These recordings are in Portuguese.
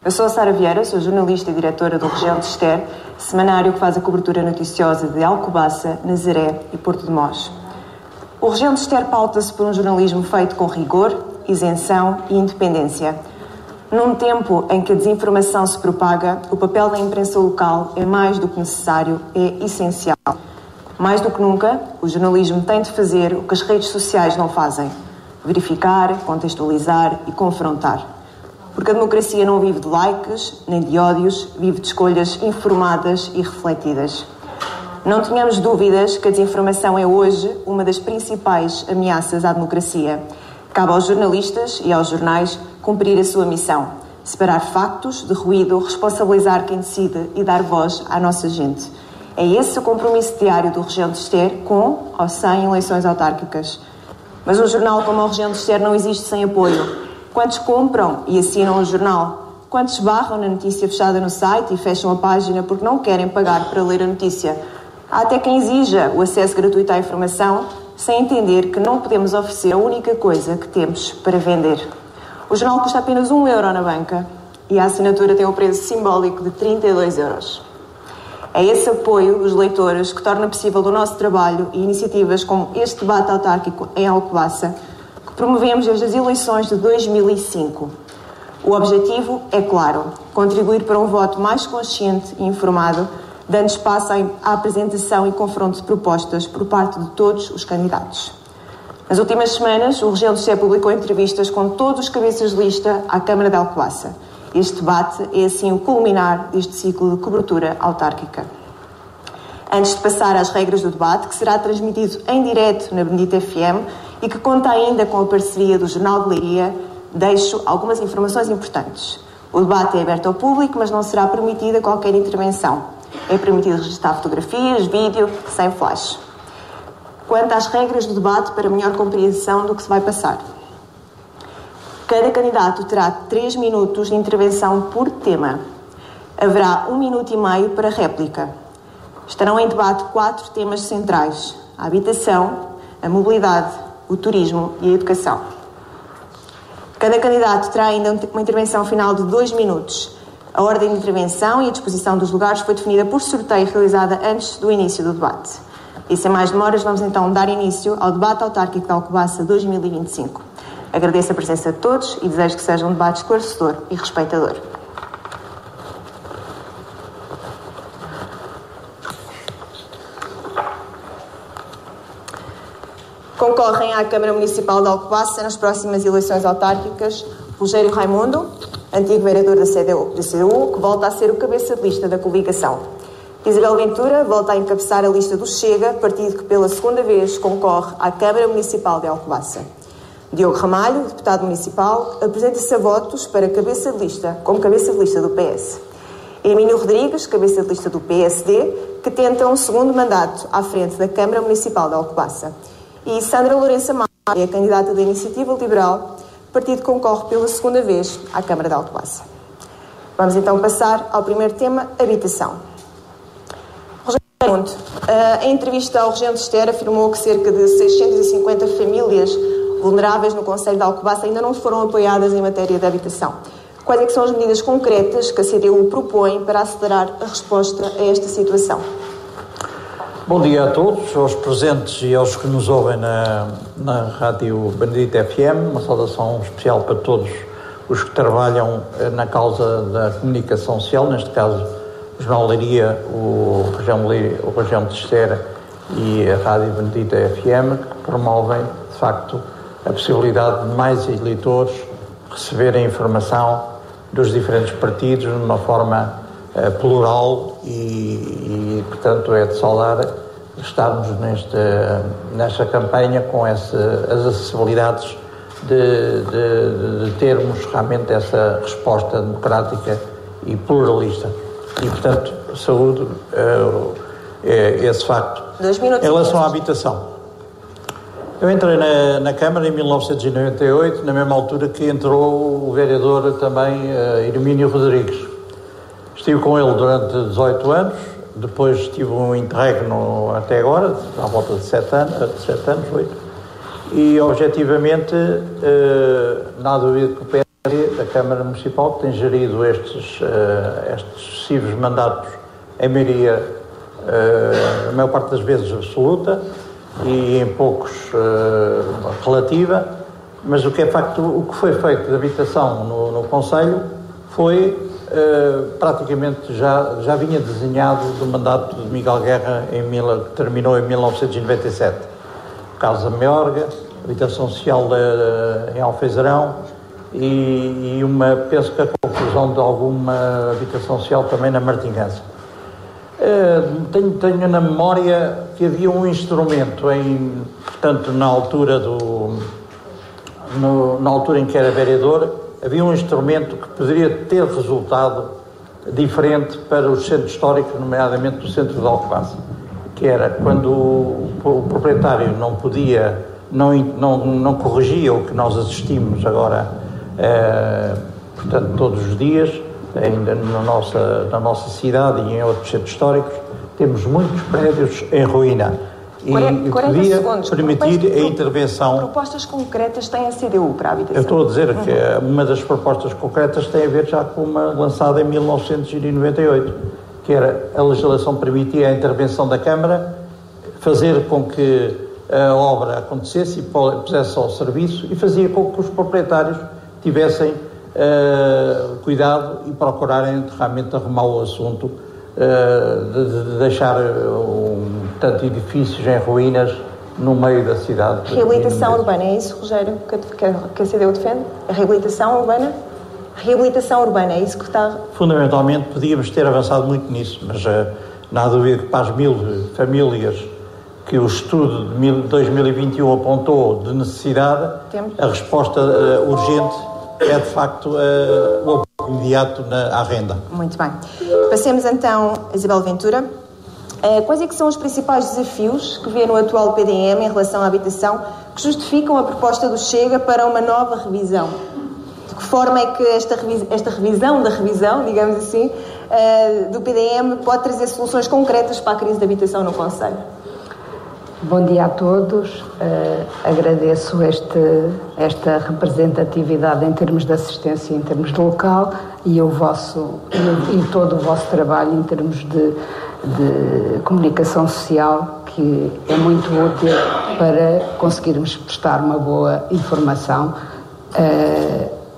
Eu sou a Sara Vieira, sou jornalista e diretora do Região de Ester, semanário que faz a cobertura noticiosa de Alcobaça, Nazaré e Porto de Mós. O Região de Ester pauta-se por um jornalismo feito com rigor, isenção e independência. Num tempo em que a desinformação se propaga, o papel da imprensa local é mais do que necessário, é essencial. Mais do que nunca, o jornalismo tem de fazer o que as redes sociais não fazem: verificar, contextualizar e confrontar. Porque a democracia não vive de likes, nem de ódios, vive de escolhas informadas e refletidas. Não tenhamos dúvidas que a desinformação é hoje uma das principais ameaças à democracia. Cabe aos jornalistas e aos jornais cumprir a sua missão: separar factos de ruído, responsabilizar quem decide e dar voz à nossa gente. É esse o compromisso diário do Região de Ester, com ou sem eleições autárquicas. Mas um jornal como o Região de Ester não existe sem apoio. Quantos compram e assinam o jornal? Quantos barram na notícia fechada no site e fecham a página porque não querem pagar para ler a notícia? Há até quem exija o acesso gratuito à informação, sem entender que não podemos oferecer a única coisa que temos para vender. O jornal custa apenas €1 na banca e a assinatura tem um preço simbólico de €32. É esse apoio dos leitores que torna possível o nosso trabalho e iniciativas como este debate autárquico em Alcobaça, que promovemos desde as eleições de 2005. O objetivo é claro: contribuir para um voto mais consciente e informado, dando espaço à apresentação e confronto de propostas por parte de todos os candidatos. Nas últimas semanas, o Região de Ester publicou entrevistas com todos os cabeças de lista à Câmara de Alcobaça. Este debate é, assim, o culminar deste ciclo de cobertura autárquica. Antes de passar às regras do debate, que será transmitido em direto na Benedita FM e que conta ainda com a parceria do Jornal de Leiria, deixo algumas informações importantes. O debate é aberto ao público, mas não será permitida qualquer intervenção. É permitido registrar fotografias, vídeo, sem flash. Quanto às regras do debate, para melhor compreensão do que se vai passar: cada candidato terá 3 minutos de intervenção por tema. Haverá 1 minuto e meio para réplica. Estarão em debate 4 temas centrais: a habitação, a mobilidade, o turismo e a educação. Cada candidato terá ainda uma intervenção final de 2 minutos. A ordem de intervenção e a disposição dos lugares foi definida por sorteio realizada antes do início do debate. E sem mais demoras, vamos então dar início ao debate autárquico de Alcobaça 2025. Agradeço a presença de todos e desejo que seja um debate esclarecedor e respeitador. Concorrem à Câmara Municipal de Alcobaça nas próximas eleições autárquicas Rogério Raimundo, antigo vereador da CDU, que volta a ser o cabeça de lista da coligação. Isabel Ventura volta a encabeçar a lista do Chega, partido que pela segunda vez concorre à Câmara Municipal de Alcobaça. Diogo Ramalho, deputado municipal, apresenta-se a votos para cabeça de lista, como cabeça de lista do PS. Emílio Rodrigues, cabeça de lista do PSD, que tenta um segundo mandato à frente da Câmara Municipal de Alcobaça. E Sandra Lourença Maia é a candidata da Iniciativa Liberal, partido que concorre pela segunda vez à Câmara de Alcobaça. Vamos então passar ao primeiro tema: habitação. Rogério, em entrevista ao Região de Ester, afirmou que cerca de 650 famílias vulneráveis no concelho de Alcobaça ainda não foram apoiadas em matéria de habitação. Quais é que são as medidas concretas que a CDU propõe para acelerar a resposta a esta situação? Bom dia a todos, aos presentes e aos que nos ouvem na Rádio Benedita FM. Uma saudação especial para todos os que trabalham na causa da comunicação social, neste caso o Jornal Leiria, o Região de Ester e a Rádio Benedita FM, que promovem, de facto, a possibilidade de mais eleitores receberem informação dos diferentes partidos de uma forma plural e, portanto, é de saudar estarmos nesta campanha com as acessibilidades de termos realmente essa resposta democrática e pluralista. E, portanto, saúde esse facto. 2 minutos. Em relação à habitação, eu entrei na Câmara em 1998, na mesma altura que entrou o vereador também Hermínio Rodrigues. Estive com ele durante 18 anos, depois tive um interregno até agora, à volta de 7 anos, 8. E, objetivamente, não há dúvida que o PSD da Câmara Municipal, que tem gerido estes sucessivos mandatos em maioria, a maior parte das vezes absoluta e em poucos relativa, mas o que é facto, o que foi feito de habitação no Conselho foi praticamente já vinha desenhado do mandato de Miguel Guerra, que terminou em 1997. Casa Meorga, habitação social em Alfeizarão e penso que a conclusão de alguma habitação social também na Martinhança. Tenho na memória que havia um instrumento, portanto, na altura em que era vereador, havia um instrumento que poderia ter resultado diferente para os centros históricos, nomeadamente do centro de Alcobaça, que era quando o proprietário não podia, não corrigia o que nós assistimos agora, portanto, todos os dias, ainda na nossa cidade e em outros centros históricos, temos muitos prédios em ruína. E podia permitir a intervenção. Propostas concretas tem a CDU para a habitação? Eu estou a dizer que uma das propostas concretas tem a ver já com uma lançada em 1998, que era a legislação permitia a intervenção da Câmara, fazer com que a obra acontecesse e pusesse ao serviço e fazia com que os proprietários tivessem cuidado e procurarem realmente arrumar o assunto de deixar tanto edifícios em ruínas no meio da cidade. Reabilitação urbana, é isso, Rogério, que a CDU defende? A reabilitação urbana? Reabilitação urbana, é isso que está... Fundamentalmente podíamos ter avançado muito nisso, mas não há dúvida que para as 1000 famílias que o estudo de 2021 apontou de necessidade, a resposta urgente é de facto o apoio imediato à renda. Muito bem. Passemos então a Isabel Ventura. Quais é que são os principais desafios que vê no atual PDM em relação à habitação que justificam a proposta do Chega para uma nova revisão? De que forma é que esta revisão da revisão, digamos assim, do PDM pode trazer soluções concretas para a crise de habitação no Concelho? Bom dia a todos. Agradeço esta representatividade em termos de assistência, em termos de local e todo o vosso trabalho em termos de comunicação social, que é muito útil para conseguirmos prestar uma boa informação.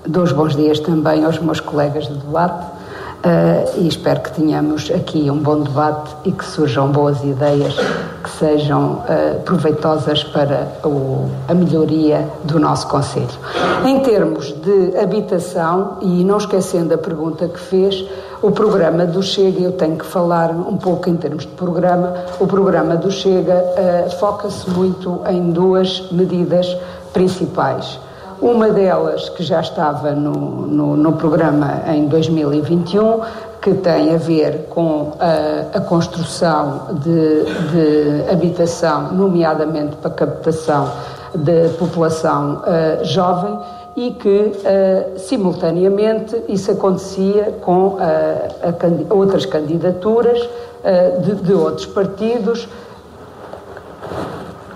Dou os bons dias também aos meus colegas de debate e espero que tenhamos aqui um bom debate e que surjam boas ideias que sejam proveitosas para a melhoria do nosso concelho. Em termos de habitação, e não esquecendo a pergunta que fez, o programa do Chega, eu tenho que falar um pouco em termos de programa, o programa do Chega foca-se muito em duas medidas principais. Uma delas, que já estava no programa em 2021, que tem a ver com a construção de habitação, nomeadamente para captação de população jovem, e que, simultaneamente, isso acontecia com outras candidaturas de outros partidos.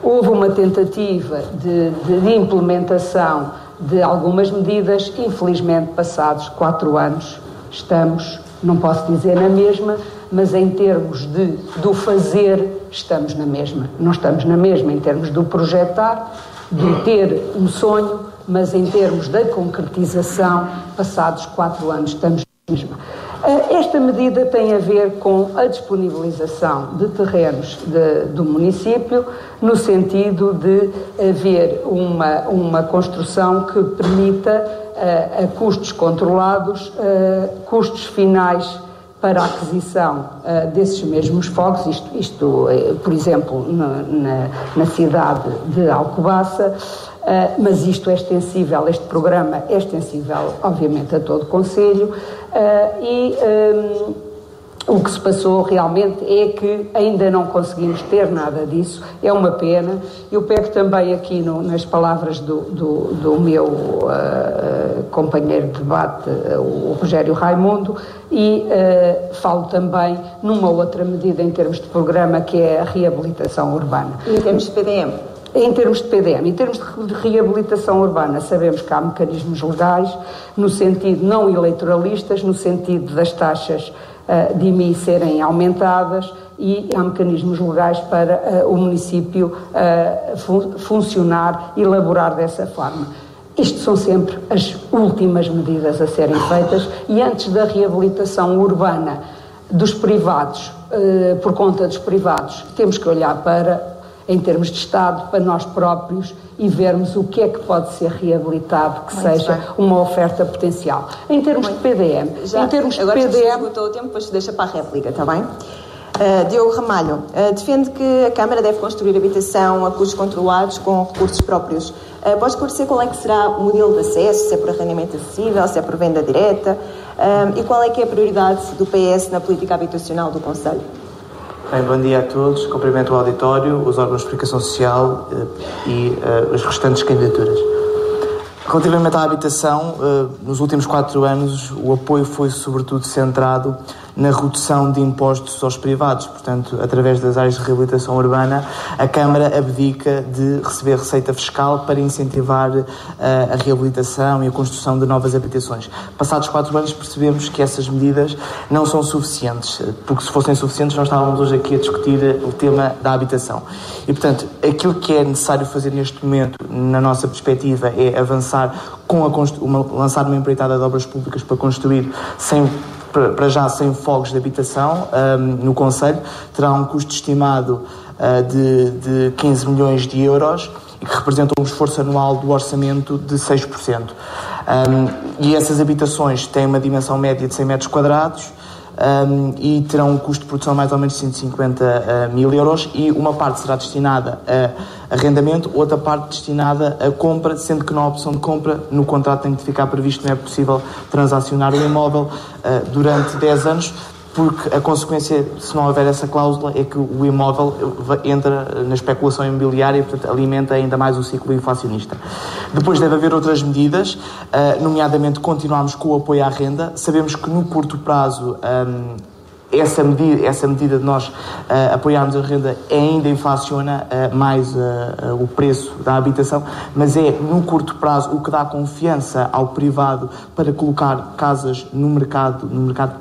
Houve uma tentativa de implementação de algumas medidas, infelizmente, passados 4 anos, estamos, não posso dizer na mesma, mas em termos do fazer, estamos na mesma. Não estamos na mesma em termos do projetar, de ter um sonho, mas em termos da concretização, passados 4 anos, estamos na mesma. Esta medida tem a ver com a disponibilização de terrenos do município, no sentido de haver uma construção que permita, a custos controlados, custos finais para a aquisição desses mesmos fogos, isto por exemplo, na cidade de Alcobaça, mas isto é extensível, este programa é extensível, obviamente, a todo o concelho, o que se passou realmente é que ainda não conseguimos ter nada disso, é uma pena. Eu pego também aqui nas palavras do meu companheiro de debate, o Rogério Raimundo, e falo também numa outra medida em termos de programa, que é a reabilitação urbana. E em termos de PDM? Em termos de PDM, em termos de reabilitação urbana, sabemos que há mecanismos legais, no sentido não eleitoralistas, no sentido das taxas de IMI serem aumentadas, e há mecanismos legais para o município funcionar e elaborar dessa forma. Isto são sempre as últimas medidas a serem feitas, e antes da reabilitação urbana dos privados, por conta dos privados, temos que olhar para, em termos de Estado, para nós próprios e vermos o que é que pode ser reabilitado, que seja uma oferta potencial. Em termos de PDM, agora esgotou o tempo, depois deixa para a réplica, está bem? Diogo Ramalho, defende que a Câmara deve construir habitação a custos controlados com recursos próprios. Pode esclarecer qual é que será o modelo de acesso, se é por arrendamento acessível, se é por venda direta, e qual é que é a prioridade do PS na política habitacional do Conselho? Bem, bom dia a todos, cumprimento o auditório, os órgãos de comunicação social e as restantes candidaturas. Relativamente à habitação, nos últimos 4 anos o apoio foi sobretudo centrado na redução de impostos aos privados. Portanto, através das áreas de reabilitação urbana, a Câmara abdica de receber receita fiscal para incentivar a reabilitação e a construção de novas habitações. Passados 4 anos percebemos que essas medidas não são suficientes, porque se fossem suficientes nós estávamos hoje aqui a discutir o tema da habitação. E, portanto, aquilo que é necessário fazer neste momento, na nossa perspectiva, é avançar com lançar uma empreitada de obras públicas para construir para já 100 fogos de habitação no Conselho. Terá um custo estimado de 15 milhões de euros e que representa um esforço anual do orçamento de 6%. E essas habitações têm uma dimensão média de 100 metros quadrados e terão um custo de produção de mais ou menos 150 mil euros, e uma parte será destinada a arrendamento, outra parte destinada a compra, sendo que na opção de compra no contrato tem que ficar previsto que não é possível transacionar o imóvel durante 10 anos, porque a consequência, se não houver essa cláusula, é que o imóvel entra na especulação imobiliária e, portanto, alimenta ainda mais o ciclo inflacionista. Depois deve haver outras medidas, nomeadamente continuarmos com o apoio à renda. Sabemos que no curto prazo essa medida de nós apoiarmos a renda ainda inflaciona mais o preço da habitação, mas é no curto prazo o que dá confiança ao privado para colocar casas no mercado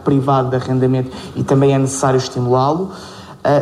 privado de arrendamento, e também é necessário estimulá-lo.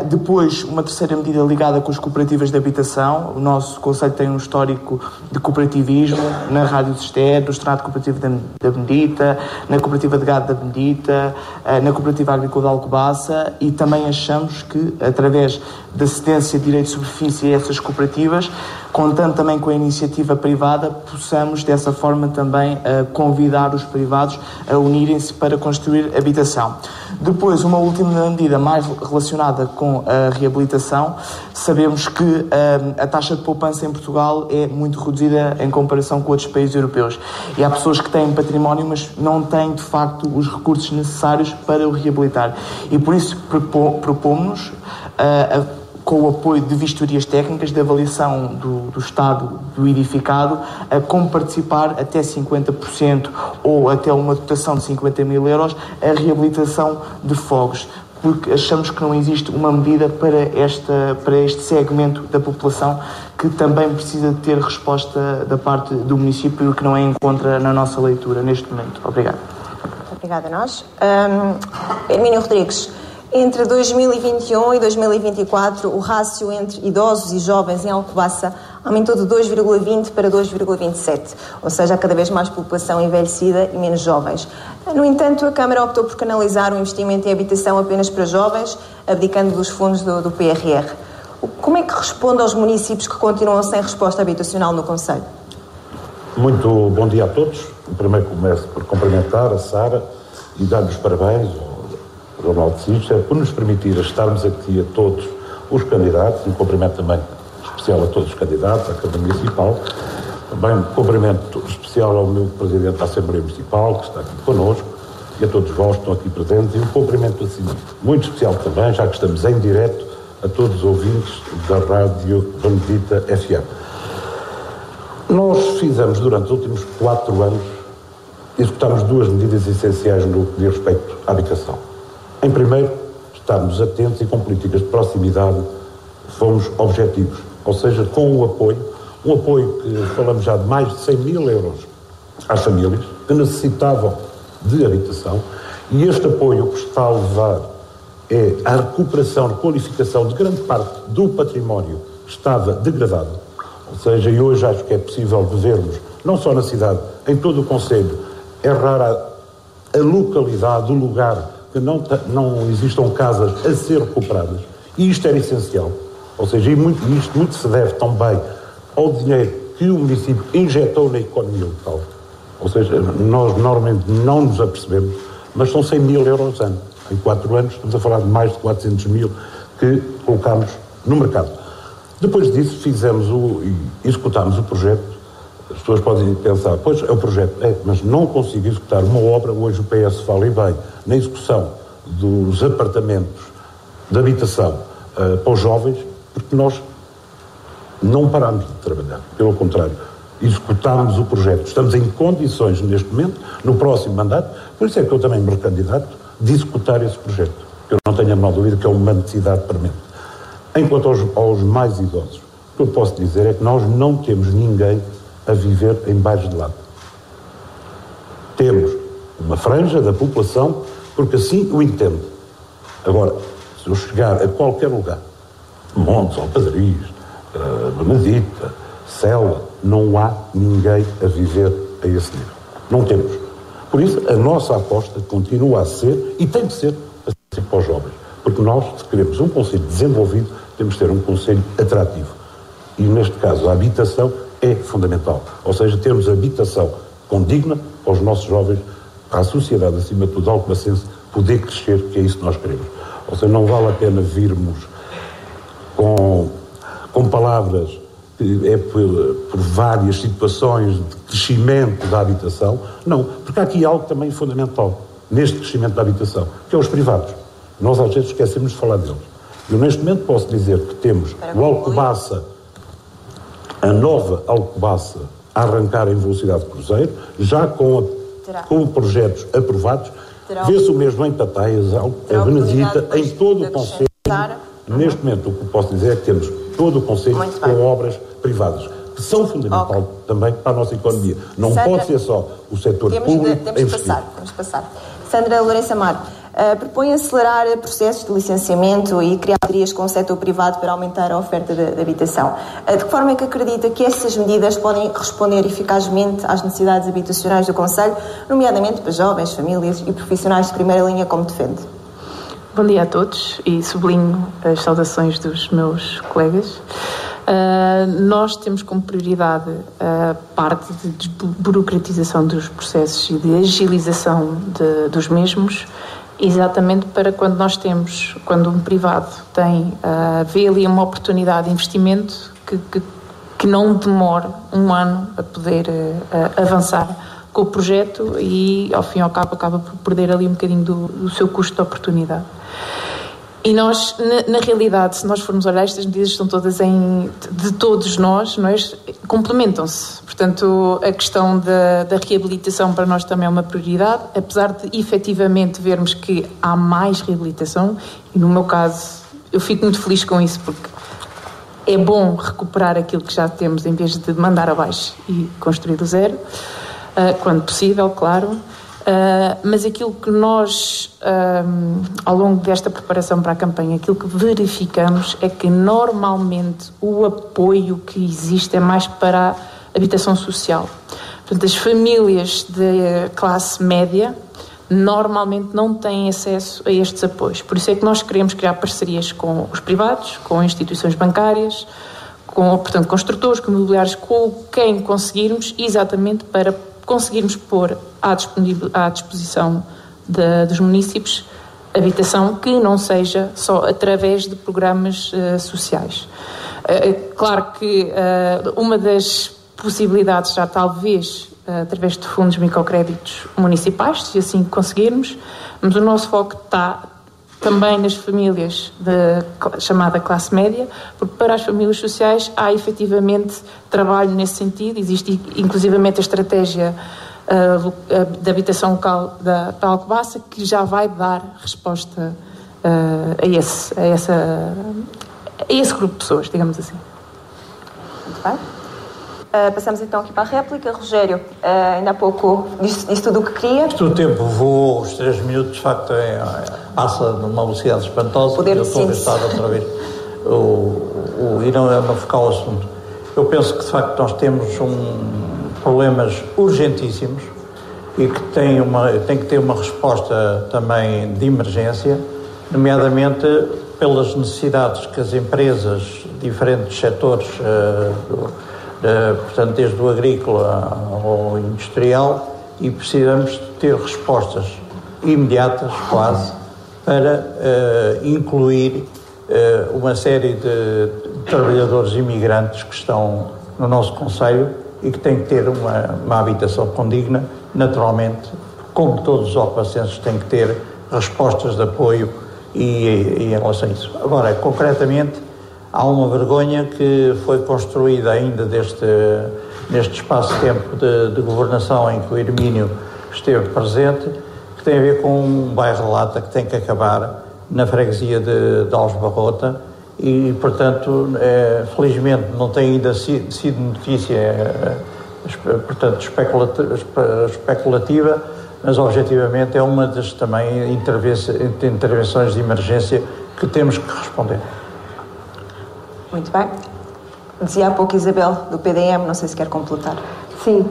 Depois, uma terceira medida ligada com as cooperativas de habitação. O nosso Conselho tem um histórico de cooperativismo na Rádio Cister, no Extrato Cooperativo da Benedita, na Cooperativa de Gado da Benedita, na Cooperativa Agrícola de Alcobaça, e também achamos que, através da cedência de direito de superfície a essas cooperativas, contando também com a iniciativa privada, possamos dessa forma também convidar os privados a unirem-se para construir habitação. Depois, uma última medida mais relacionada com a reabilitação. Sabemos que a taxa de poupança em Portugal é muito reduzida em comparação com outros países europeus, e há pessoas que têm património mas não têm de facto os recursos necessários para o reabilitar, e por isso propomos-nos com o apoio de vistorias técnicas de avaliação do estado do edificado, como participar até 50% ou até uma dotação de 50 mil euros a reabilitação de fogos, porque achamos que não existe uma medida para este segmento da população que também precisa de ter resposta da parte do município, e que não encontra na nossa leitura neste momento. Obrigado. Obrigada a nós. Hermínio Rodrigues. Entre 2021 e 2024, o rácio entre idosos e jovens em Alcobaça aumentou de 2,20 para 2,27, ou seja, há cada vez mais população envelhecida e menos jovens. No entanto, a Câmara optou por canalizar o investimento em habitação apenas para jovens, abdicando dos fundos do PRR. Como é que responde aos municípios que continuam sem resposta habitacional no Conselho? Muito bom dia a todos. Primeiro começo por cumprimentar a Sara e dar-lhe os parabéns Ronaldo Cister, por nos permitir estarmos aqui a todos os candidatos, um cumprimento também especial a todos os candidatos à Câmara Municipal, também um cumprimento especial ao meu Presidente da Assembleia Municipal, que está aqui connosco, e a todos vós que estão aqui presentes, e um cumprimento assim, muito especial também, já que estamos em direto, a todos os ouvintes da Rádio Benedita FM. Nós fizemos durante os últimos 4 anos, executámos 2 medidas essenciais no que diz respeito à habitação. Em primeiro, estarmos atentos e com políticas de proximidade fomos objetivos. ou seja, com um apoio que falamos já de mais de 100 mil euros às famílias que necessitavam de habitação, e este apoio que está a levar é a recuperação, a qualificação de grande parte do património que estava degradado, ou seja, e hoje acho que é possível vermos, não só na cidade, em todo o concelho, é rara a localidade, o lugar que não existam casas a ser recuperadas, e isto era essencial, ou seja, isto muito se deve também ao dinheiro que o município injetou na economia local, ou seja, nós normalmente não nos apercebemos, mas são 100 mil euros ano. Em 4 anos estamos a falar de mais de 400 mil que colocámos no mercado. Depois disso executámos o projeto. As pessoas podem pensar, pois é o projeto, mas não consigo executar uma obra. Hoje o PS fala e bem na execução dos apartamentos de habitação para os jovens, porque nós não paramos de trabalhar, pelo contrário, executámos o projeto. Estamos em condições neste momento, no próximo mandato, por isso é que eu também me recandidato, de executar esse projeto. Eu não tenho a menor dúvida que é uma necessidade premente. Enquanto aos mais idosos, o que eu posso dizer é que nós não temos ninguém a viver em bairros de lado. Temos uma franja da população, porque assim o entendo. Agora, se eu chegar a qualquer lugar, Montes, Alpazariz, Benedita, Cela, não há ninguém a viver a esse nível. Não temos. Por isso, a nossa aposta continua a ser, e tem de ser, assim para os jovens. Porque nós, se queremos um concelho desenvolvido, temos de ter um concelho atrativo. E, neste caso, a habitação é fundamental. Ou seja, termos habitação condigna para os nossos jovens, para a sociedade, acima de tudo, alcobacense, poder crescer, que é isso que nós queremos. Ou seja, não vale a pena virmos com palavras que é por várias situações de crescimento da habitação. Não, porque há aqui algo também fundamental neste crescimento da habitação, que é os privados. Nós às vezes esquecemos de falar deles. Eu neste momento posso dizer que temos o Alcobaça, a nova Alcobaça, a arrancar em velocidade de cruzeiro, já com projetos aprovados. Vê-se o mesmo em Pataias, a Benedita, em todo o concelho. Neste momento, o que posso dizer é que temos todo o concelho com obras privadas, que são fundamentais também para a nossa economia. Não Sandra, pode ser só o setor público a investir. Temos de passar. Sandra Lourenço Amaro, propõe acelerar processos de licenciamento e criar parcerias com o setor privado para aumentar a oferta de habitação. De que forma é que acredita que essas medidas podem responder eficazmente às necessidades habitacionais do concelho, nomeadamente para jovens, famílias e profissionais de primeira linha, como defende? Bom dia a todos e sublinho as saudações dos meus colegas. Nós temos como prioridade a parte de desburocratização dos processos e de agilização dos mesmos, exatamente para quando um privado vê ali uma oportunidade de investimento que não demore um ano a poder avançar com o projeto e, ao fim e ao cabo, acaba por perder ali um bocadinho do seu custo de oportunidade. E nós, na realidade, se nós formos olhar, estas medidas são todas de todos nós, complementam-se. Portanto, a questão da reabilitação para nós também é uma prioridade, apesar de efetivamente vermos que há mais reabilitação, e no meu caso eu fico muito feliz com isso, porque é bom recuperar aquilo que já temos em vez de mandar abaixo e construir do zero, quando possível, claro. Mas aquilo que nós, ao longo desta preparação para a campanha, aquilo que verificamos é que normalmente o apoio que existe é mais para a habitação social. Portanto, as famílias de classe média normalmente não têm acesso a estes apoios. Por isso é que nós queremos criar parcerias com os privados, com instituições bancárias, portanto, construtores, com imobiliários, com quem conseguirmos, exatamente para conseguirmos pôr à disposição dos municípios habitação que não seja só através de programas sociais. Claro que uma das possibilidades já talvez através de fundos microcréditos municipais, se assim conseguirmos, mas o nosso foco está também nas famílias chamada classe média, porque para as famílias sociais há efetivamente trabalho nesse sentido. Existe inclusivamente a estratégia da habitação local da Alcobaça, que já vai dar resposta a esse grupo de pessoas, digamos assim. bem. Passamos então aqui para a réplica. Rogério, ainda há pouco disse tudo o que queria. O tempo voou, os 3 minutos, de facto, passa numa velocidade espantosa. Poder eu estou a estar outra vez e não focar o assunto. Eu penso que, de facto, nós temos problemas urgentíssimos e que tem que ter uma resposta também de emergência, nomeadamente pelas necessidades que as empresas, diferentes setores, portanto, desde o agrícola ao industrial, e precisamos ter respostas imediatas, quase, para incluir uma série de trabalhadores imigrantes que estão no nosso concelho e que têm que ter uma habitação condigna, naturalmente, como todos os alcobacenses têm que ter respostas de apoio e em relação a isso. Agora, concretamente, há uma vergonha que foi construída ainda neste espaço de tempo de governação em que o Hermínio esteve presente, que tem a ver com um bairro de Lata que tem que acabar na freguesia de Alves Barrota e, portanto, felizmente não tem ainda sido notícia, portanto, especulativa, mas objetivamente é uma das também intervenções de emergência que temos que responder. Muito bem. Dizia há pouco Isabel, do PDM, não sei se quer completar. Sim,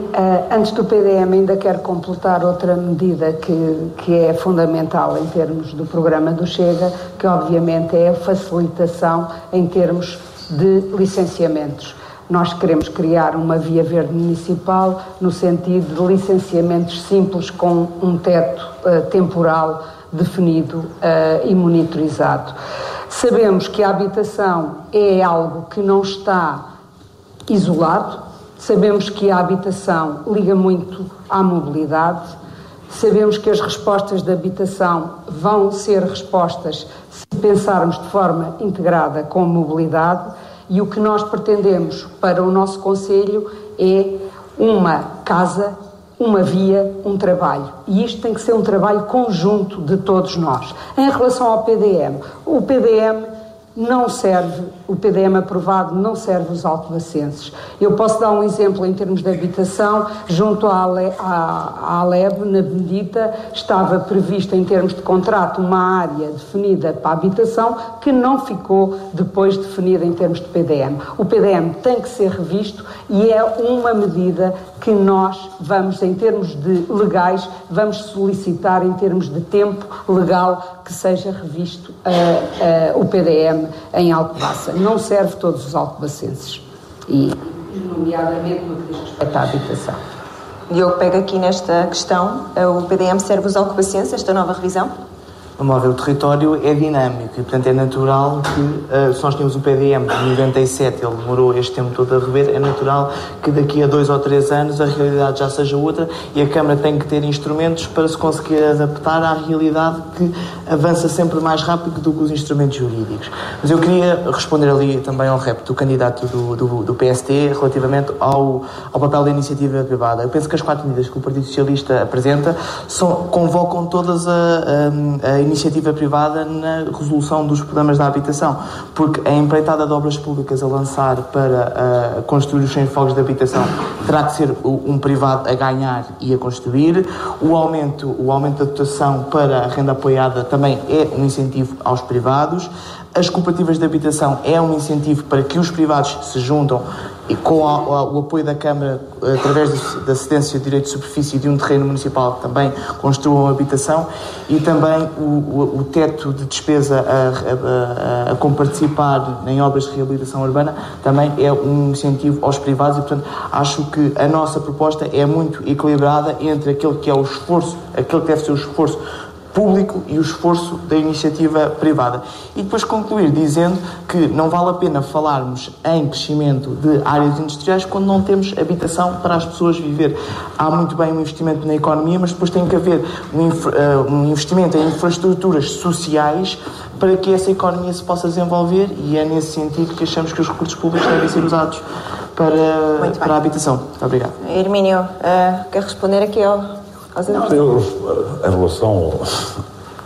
antes do PDM ainda quero completar outra medida que é fundamental em termos do programa do Chega, que obviamente é a facilitação em termos de licenciamentos. Nós queremos criar uma via verde municipal no sentido de licenciamentos simples com um teto temporal definido e monitorizado. Sabemos que a habitação é algo que não está isolado, sabemos que a habitação liga muito à mobilidade, sabemos que as respostas de habitação vão ser respostas se pensarmos de forma integrada com a mobilidade, e o que nós pretendemos para o nosso concelho é uma casa, uma via, um trabalho. E isto tem que ser um trabalho conjunto de todos nós. Em relação ao PDM, o PDM não serve, o PDM aprovado não serve os alcobacenses. Eu posso dar um exemplo em termos de habitação. Junto à Aleb, na Benedita, estava prevista em termos de contrato uma área definida para a habitação que não ficou depois definida em termos de PDM. O PDM tem que ser revisto e é uma medida que nós vamos, em termos de legais, vamos solicitar em termos de tempo legal que seja revisto o PDM em Alcobaça. Não serve todos os alcobacenses, e nomeadamente no que diz respeito à habitação. Diogo, pega aqui nesta questão. O PDM serve os alcobacenses, esta nova revisão? Vamos lá ver, o território é dinâmico e, portanto, é natural que, se nós tínhamos um PDM de 97, ele demorou este tempo todo a rever, é natural que daqui a 2 ou 3 anos a realidade já seja outra e a Câmara tem que ter instrumentos para se conseguir adaptar à realidade que avança sempre mais rápido do que os instrumentos jurídicos. Mas eu queria responder ali também ao repto do candidato do PST relativamente ao papel da iniciativa privada. Eu penso que as 4 medidas que o Partido Socialista apresenta convocam todas a iniciativa privada na resolução dos problemas da habitação, porque a empreitada de obras públicas a lançar para construir os 100 fogos de habitação terá que ser um privado a ganhar e a construir. O aumento da dotação para a renda apoiada também é um incentivo aos privados. As cooperativas de habitação é um incentivo para que os privados se juntam e com o apoio da Câmara, através da cedência de direito de superfície de um terreno municipal, também construam habitação, e também o teto de despesa a comparticipar em obras de reabilitação urbana também é um incentivo aos privados e, portanto, acho que a nossa proposta é muito equilibrada entre aquele que é o esforço, aquele que deve ser o esforço público e o esforço da iniciativa privada. E depois concluir dizendo que não vale a pena falarmos em crescimento de áreas industriais quando não temos habitação para as pessoas viver. Há muito bem um investimento na economia, mas depois tem que haver um investimento em infraestruturas sociais para que essa economia se possa desenvolver, e é nesse sentido que achamos que os recursos públicos devem ser usados para a habitação. Muito obrigado. Hermínio, quer responder aqui ao... Em relação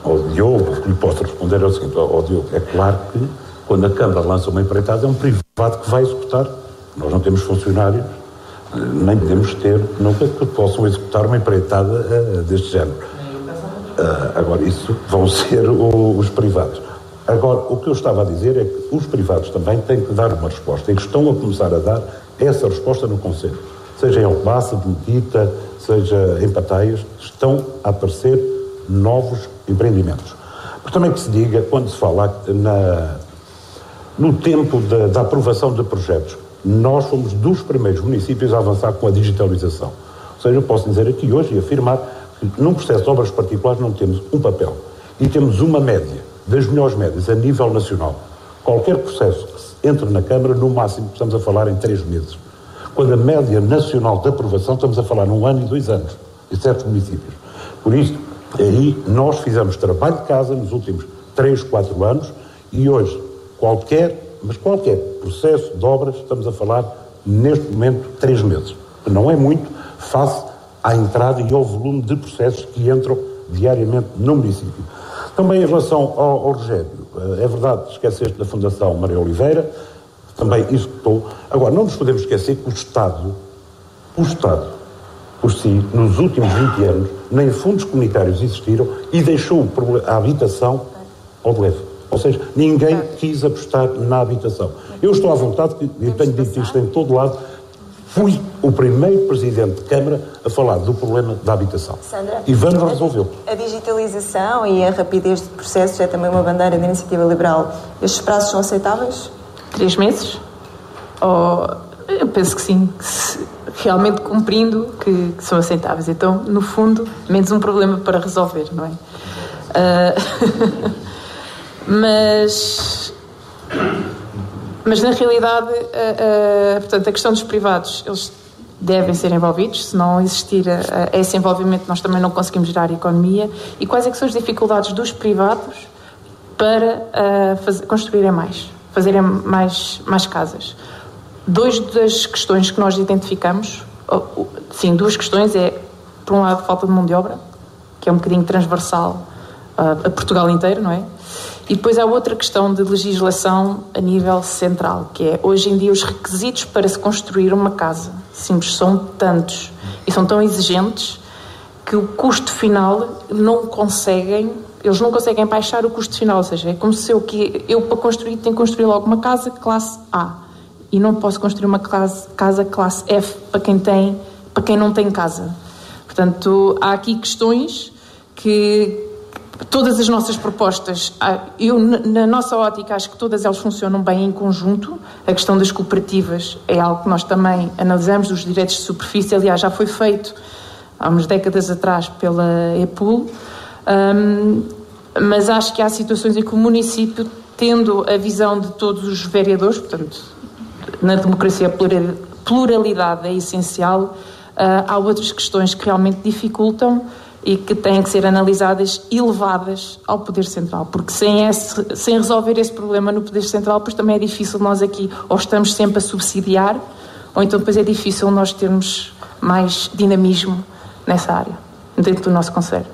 ao Diogo, o que lhe posso responder é o seguinte: ao Diogo, é claro que quando a Câmara lança uma empreitada é um privado que vai executar Nós não temos funcionários, nem podemos ter nunca que possam executar uma empreitada deste género. Agora, isso vão ser os privados. Agora, o que eu estava a dizer é que os privados também têm que dar uma resposta, e que estão a começar a dar essa resposta no Conselho. Seja em Alcobaça, Benedita, seja em Pataias, estão a aparecer novos empreendimentos. Mas também que se diga, quando se fala no tempo da aprovação de projetos, nós fomos dos primeiros municípios a avançar com a digitalização. Ou seja, eu posso dizer aqui hoje e afirmar que num processo de obras particulares não temos um papel e temos uma média, das melhores médias a nível nacional. Qualquer processo que entre na Câmara, no máximo estamos a falar em 3 meses. Quando a média nacional de aprovação estamos a falar num ano e 2 anos, em certos municípios. Por isso, aí nós fizemos trabalho de casa nos últimos 3, 4 anos e hoje qualquer processo de obras estamos a falar neste momento 3 meses. Não é muito face à entrada e ao volume de processos que entram diariamente no município. Também em relação ao Rogério, é verdade, esqueceste da Fundação Maria Oliveira, também executou. Agora, não nos podemos esquecer que o Estado, por si, nos últimos 20 anos, nem fundos comunitários existiram e deixou a habitação ao de leve. Ou seja, ninguém quis apostar na habitação. Eu estou à vontade, eu tenho dito isto em todo lado, fui o primeiro Presidente de Câmara a falar do problema da habitação. Sandra, e vamos resolvê-lo. A digitalização e a rapidez de processos é também uma bandeira da Iniciativa Liberal. Estes prazos são aceitáveis? 3 meses? Eu penso que sim, realmente cumprindo que são aceitáveis. Então, no fundo, menos um problema para resolver, não é? Mas na realidade, portanto, a questão dos privados, eles devem ser envolvidos. Se não existir esse envolvimento, nós também não conseguimos gerar economia. E quais é que são as dificuldades dos privados para construírem mais, fazerem mais casas? 2 das questões que nós identificamos, sim, 2 questões é, por um lado, falta de mão de obra, que é um bocadinho transversal a Portugal inteiro, não é? E depois há outra questão de legislação a nível central, que é, hoje em dia, os requisitos para se construir uma casa simples são tantos e são tão exigentes que o custo final eles não conseguem baixar o custo final. Ou seja, é como se eu para construir tenho que construir logo uma casa classe A e não posso construir uma casa classe F para quem não tem casa. Portanto, há aqui questões que todas as nossas propostas, na nossa ótica, acho que todas elas funcionam bem em conjunto. A questão das cooperativas é algo que nós também analisamos, dos direitos de superfície, aliás, já foi feito há umas décadas atrás pela EPUL, mas acho que há situações em que o município, tendo a visão de todos os vereadores, portanto, na democracia a pluralidade é essencial, há outras questões que realmente dificultam e que têm que ser analisadas e levadas ao Poder Central, porque sem resolver esse problema no Poder Central, pois também é difícil nós aqui, ou estamos sempre a subsidiar, ou então depois é difícil nós termos mais dinamismo nessa área, dentro do nosso concelho.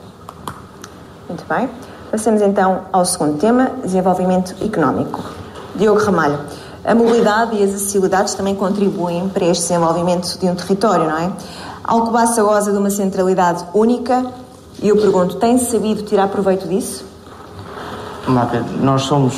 Muito bem. Passemos então ao segundo tema, desenvolvimento económico. Diogo Ramalho, a mobilidade e as acessibilidades também contribuem para este desenvolvimento de um território, não é? Alcobaça goza de uma centralidade única e eu pergunto, tem-se sabido tirar proveito disso? Nós somos...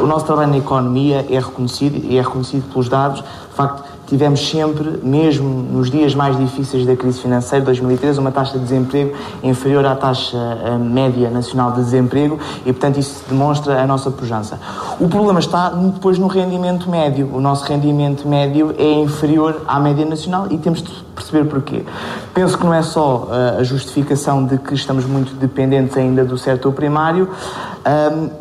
O nosso trabalho na economia é reconhecido pelos dados. De facto, tivemos sempre, mesmo nos dias mais difíceis da crise financeira, 2013, uma taxa de desemprego inferior à taxa média nacional de desemprego e, portanto, isso demonstra a nossa pujança. O problema está depois no rendimento médio. O nosso rendimento médio é inferior à média nacional e temos de perceber porquê. Penso que não é só a justificação de que estamos muito dependentes ainda do setor primário,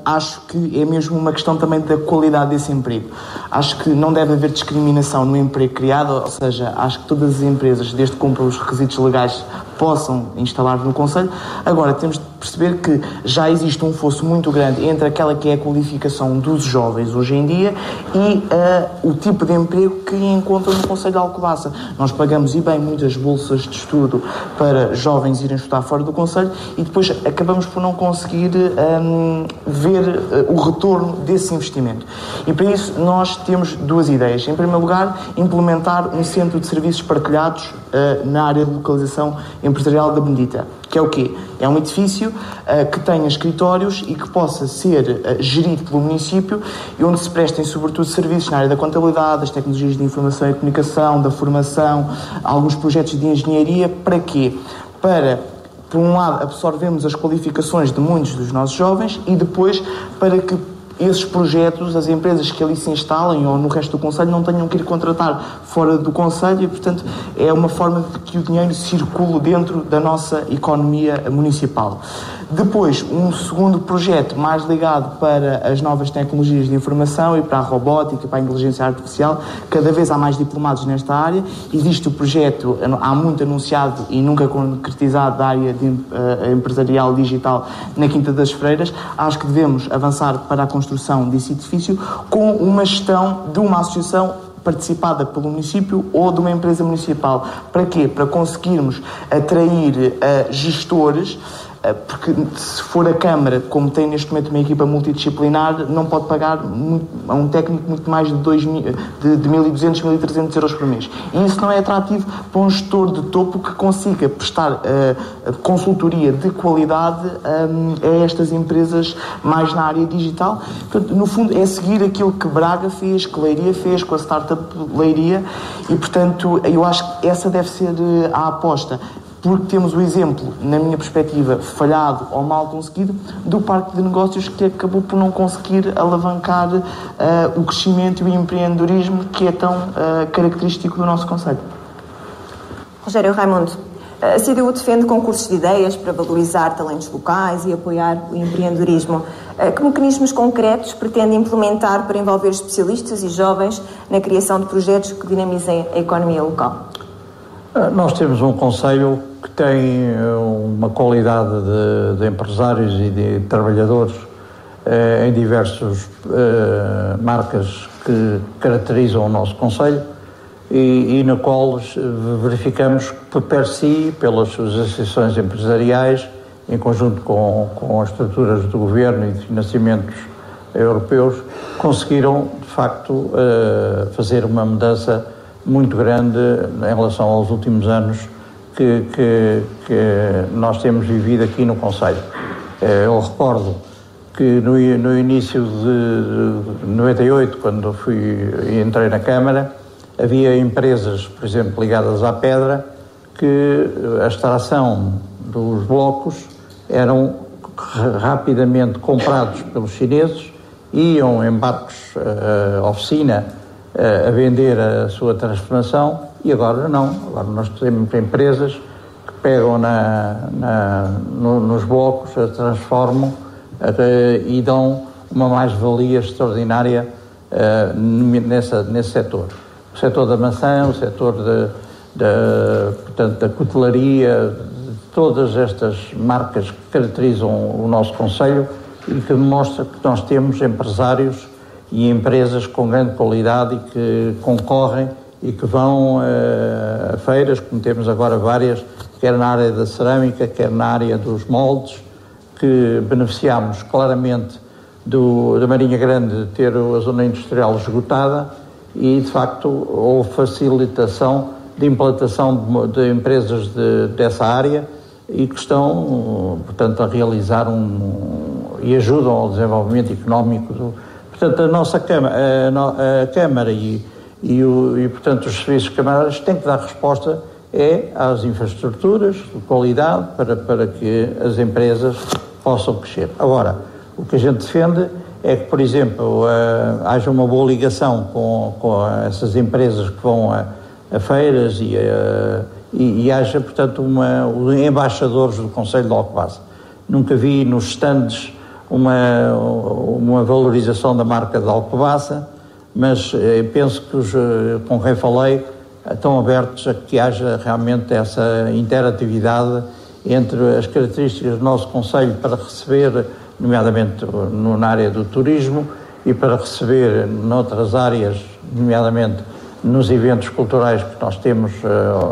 acho que é mesmo uma questão também da qualidade desse emprego. Acho que não deve haver discriminação no emprego criado, ou seja, acho que todas as empresas, desde que cumpram os requisitos legais, possam instalar no Conselho. Agora, temos de perceber que já existe um fosso muito grande entre aquela que é a qualificação dos jovens hoje em dia e o tipo de emprego que encontram no Concelho de Alcobaça. Nós pagamos, e bem, muitas bolsas de estudo para jovens irem estudar fora do Concelho e depois acabamos por não conseguir ver o retorno desse investimento. E para isso nós temos duas ideias. Em primeiro lugar, implementar um centro de serviços partilhados na área de localização empresarial da Benedita. Que é o quê? É um edifício que tenha escritórios e que possa ser gerido pelo município e onde se prestem sobretudo serviços na área da contabilidade, das tecnologias de informação e comunicação, da formação, alguns projetos de engenharia. Para quê? Para, por um lado, absorvermos as qualificações de muitos dos nossos jovens e depois para que esses projetos, as empresas que ali se instalem ou no resto do Concelho não tenham que ir contratar fora do Concelho e, portanto, é uma forma de que o dinheiro circule dentro da nossa economia municipal. Depois, um segundo projeto mais ligado para as novas tecnologias de informação e para a robótica, para a inteligência artificial. Cada vez há mais diplomados nesta área. Existe o projeto, há muito anunciado e nunca concretizado, da área empresarial digital na Quinta das Freiras. Acho que devemos avançar para a construção desse edifício com uma gestão de uma associação participada pelo município ou de uma empresa municipal. Para quê? Para conseguirmos atrair gestores, porque se for a Câmara, como tem neste momento uma equipa multidisciplinar, não pode pagar a um técnico muito mais de 1.200, 1.300 euros por mês. E isso não é atrativo para um gestor de topo que consiga prestar consultoria de qualidade a estas empresas mais na área digital. Portanto, no fundo, é seguir aquilo que Braga fez, que Leiria fez com a startup Leiria e, portanto, eu acho que essa deve ser a aposta. Porque temos o exemplo, na minha perspectiva, falhado ou mal conseguido, do parque de negócios que acabou por não conseguir alavancar o crescimento e o empreendedorismo que é tão característico do nosso concelho. Rogério Raimundo, a CDU defende concursos de ideias para valorizar talentos locais e apoiar o empreendedorismo. Que mecanismos concretos pretende implementar para envolver especialistas e jovens na criação de projetos que dinamizem a economia local? Nós temos um concelho que tem uma qualidade de empresários e de trabalhadores em diversas marcas que caracterizam o nosso concelho e na qual verificamos que, per si, pelas suas associações empresariais, em conjunto com as estruturas do governo e de financiamentos europeus, conseguiram, de facto, fazer uma mudança muito grande em relação aos últimos anos que nós temos vivido aqui no concelho. Eu recordo que no início de 98, quando entrei na Câmara, havia empresas, por exemplo, ligadas à pedra, que a extração dos blocos eram rapidamente comprados pelos chineses, iam em barcos oficina a vender a sua transformação e agora não. Agora nós temos empresas que pegam nos blocos, a transformam e dão uma mais-valia extraordinária nesse setor. O setor da maçã, o setor portanto, da cutelaria, todas estas marcas que caracterizam o nosso concelho e que demonstra que nós temos empresários e empresas com grande qualidade e que concorrem e que vão a feiras, como temos agora várias, quer na área da cerâmica, quer na área dos moldes, que beneficiamos claramente da Marinha Grande de ter a zona industrial esgotada e, de facto, houve facilitação de implantação de empresas dessa área e que estão, portanto, a realizar e ajudam ao desenvolvimento económico Portanto, a nossa Câmara e portanto, os serviços camarários têm que dar resposta às infraestruturas de qualidade para que as empresas possam crescer. Agora, o que a gente defende é que, por exemplo, haja uma boa ligação com essas empresas que vão a feiras e haja, portanto, embaixadores do Concelho de Alcobaça. Nunca vi nos stands uma valorização da marca de Alcobaça, mas penso que com quem falei estão abertos a que haja realmente essa interatividade entre as características do nosso concelho para receber, nomeadamente na área do turismo, e para receber noutras áreas, nomeadamente nos eventos culturais que nós temos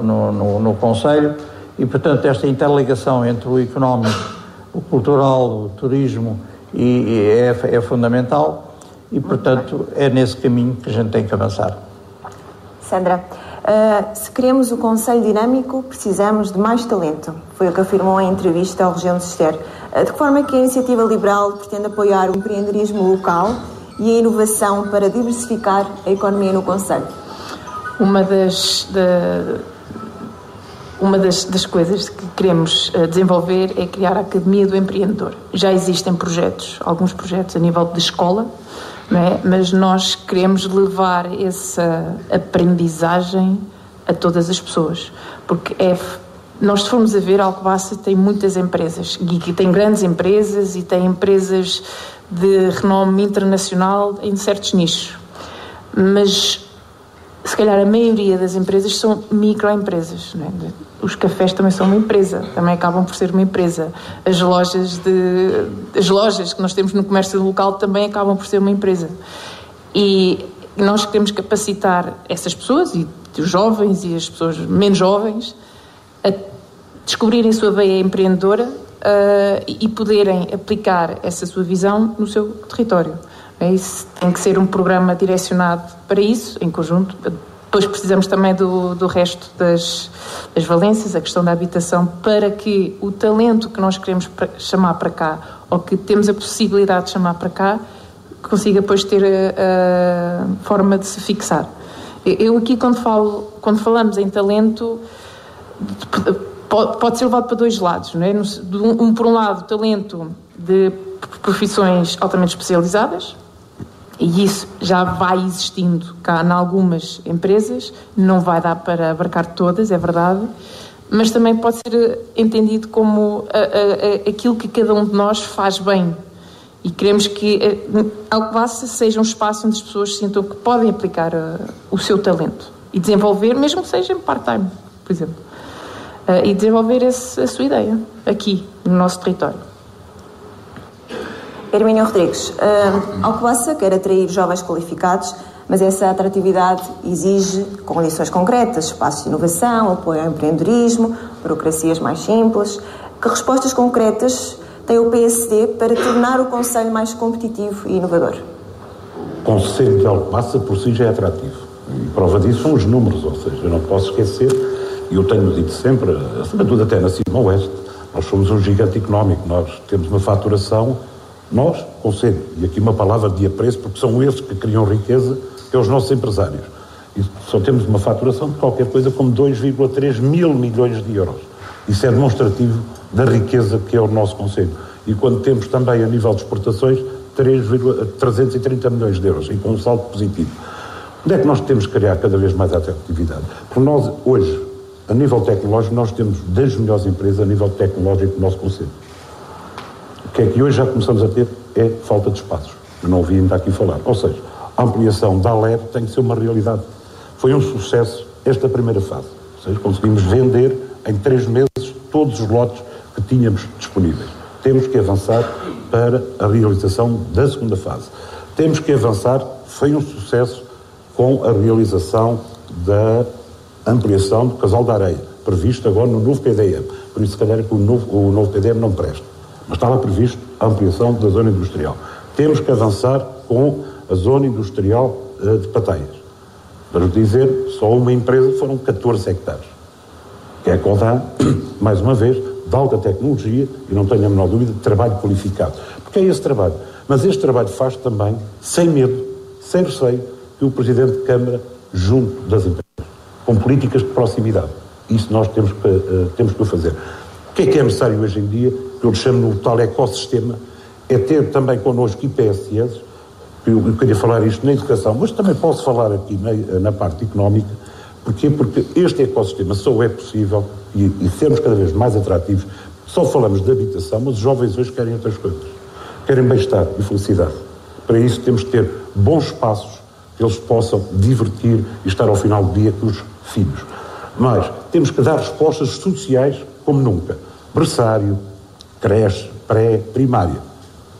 no concelho, e portanto esta interligação entre o económico, o cultural, o turismo é fundamental, e portanto é nesse caminho que a gente tem que avançar. Sandra, se queremos o concelho dinâmico, precisamos de mais talento. Foi o que afirmou em entrevista ao Região de Ster. De que forma que a Iniciativa Liberal pretende apoiar o empreendedorismo local e a inovação para diversificar a economia no concelho? Uma das coisas que queremos desenvolver é criar a Academia do Empreendedor. Já existem projetos, alguns projetos a nível de escola, não é? Mas nós queremos levar essa aprendizagem a todas as pessoas, porque nós, se formos a ver, Alcobaça tem muitas empresas, e tem grandes empresas e tem empresas de renome internacional em certos nichos, mas se calhar a maioria das empresas são microempresas, não é? Os cafés também são uma empresa, também acabam por ser uma empresa. As lojas que nós temos no comércio local também acabam por ser uma empresa. E nós queremos capacitar essas pessoas, e os jovens e as pessoas menos jovens, a descobrirem a sua veia empreendedora e poderem aplicar essa sua visão no seu território. Isso tem que ser um programa direcionado para isso, em conjunto. Depois precisamos também do resto das valências, a questão da habitação, para que o talento que nós queremos chamar para cá, ou que temos a possibilidade de chamar para cá, consiga depois ter a forma de se fixar. Eu aqui, quando falamos em talento, pode ser levado para dois lados, não é? Por um lado, talento de profissões altamente especializadas, e isso já vai existindo cá em algumas empresas, não vai dar para abarcar todas, é verdade, mas também pode ser entendido como aquilo que cada um de nós faz bem, e queremos que Alcobaça seja um espaço onde as pessoas sintam que podem aplicar o seu talento e desenvolver, mesmo que seja em part-time, por exemplo, e desenvolver a sua ideia aqui no nosso território. Hermínio Rodrigues, Alcobaça quer atrair jovens qualificados, mas essa atratividade exige condições concretas, espaços de inovação, apoio ao empreendedorismo, burocracias mais simples. Que respostas concretas tem o PSD para tornar o concelho mais competitivo e inovador? O concelho de Alcobaça por si já é atrativo. E prova disso são os números, ou seja, eu não posso esquecer, e eu tenho dito sempre, acima de tudo até na Cima Oeste, nós somos um gigante económico, nós temos uma faturação. Nós, conselho, e aqui uma palavra de apreço, porque são esses que criam riqueza, que é os nossos empresários. E só temos uma faturação de qualquer coisa como 2,3 mil milhões de euros. Isso é demonstrativo da riqueza que é o nosso conselho. E quando temos também, a nível de exportações, 330 milhões de euros, e com um saldo positivo. Onde é que nós temos que criar cada vez mais atratividade? Porque nós, hoje, a nível tecnológico, nós temos das melhores empresas a nível tecnológico do nosso concelho. O que é que hoje já começamos a ter é falta de espaços. Eu não ouvi ainda aqui falar. Ou seja, a ampliação da ALER tem que ser uma realidade. Foi um sucesso esta primeira fase. Ou seja, conseguimos vender em 3 meses todos os lotes que tínhamos disponíveis. Temos que avançar para a realização da segunda fase. Temos que avançar, foi um sucesso, com a realização da ampliação do Casal da Areia, previsto agora no novo PDM. Por isso, se calhar, que o novo PDM não presta. Mas estava previsto a ampliação da zona industrial. Temos que avançar com a zona industrial de Pateias. Para dizer, só uma empresa foram 14 hectares. Que é a Codan, mais uma vez, de alta tecnologia, e não tenho a menor dúvida, de trabalho qualificado. Porque é esse trabalho. Mas este trabalho faz também, sem medo, sem receio, que o Presidente de Câmara junto das empresas, com políticas de proximidade. Isso nós temos que o fazer. O que é necessário hoje em dia, que eu lhe chamo no tal ecossistema, é ter também connosco IPSS, eu queria falar isto na educação, mas também posso falar aqui na parte económica. Porquê? Porque este ecossistema só é possível, e sermos cada vez mais atrativos, só falamos de habitação, mas os jovens hoje querem outras coisas. Querem bem-estar e felicidade. Para isso temos que ter bons espaços, que eles possam divertir e estar ao final do dia com os filhos. Mas temos que dar respostas sociais como nunca. berçário, creche, pré, primária.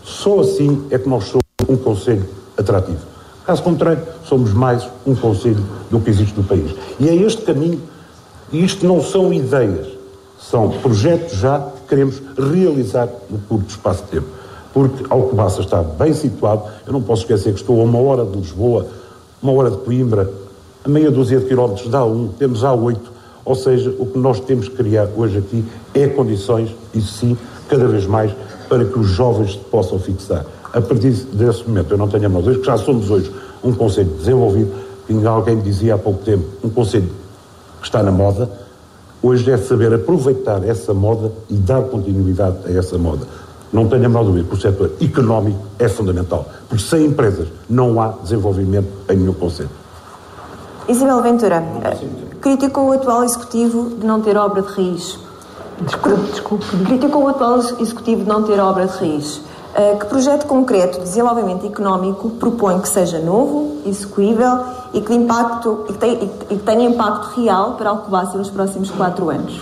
Só assim é que nós somos um concelho atrativo. Caso contrário, somos mais um concelho do que existe no país. E é este caminho, e isto não são ideias, são projetos já que queremos realizar no curto espaço de tempo. Porque Alcobaça está bem situado, eu não posso esquecer que estou a 1 hora de Lisboa, 1 hora de Coimbra, a meia dúzia de quilómetros dá 1, temos A8, ou seja, o que nós temos que criar hoje aqui é condições, e sim, cada vez mais, para que os jovens se possam fixar. A partir desse momento, eu não tenho a menor dúvida, que já somos hoje um concelho desenvolvido, que alguém dizia há pouco tempo, um concelho que está na moda, hoje é saber aproveitar essa moda e dar continuidade a essa moda. Não tenho a menor dúvida que o setor económico é fundamental, porque sem empresas não há desenvolvimento em nenhum concelho. Isabel Ventura, criticou o atual Executivo de não ter obra de raiz. Desculpe. Criticou o atual Executivo de não ter obra de raiz. Que projeto concreto de desenvolvimento económico propõe que seja novo, execuível e que tenha impacto real para Alcobaça nos próximos 4 anos?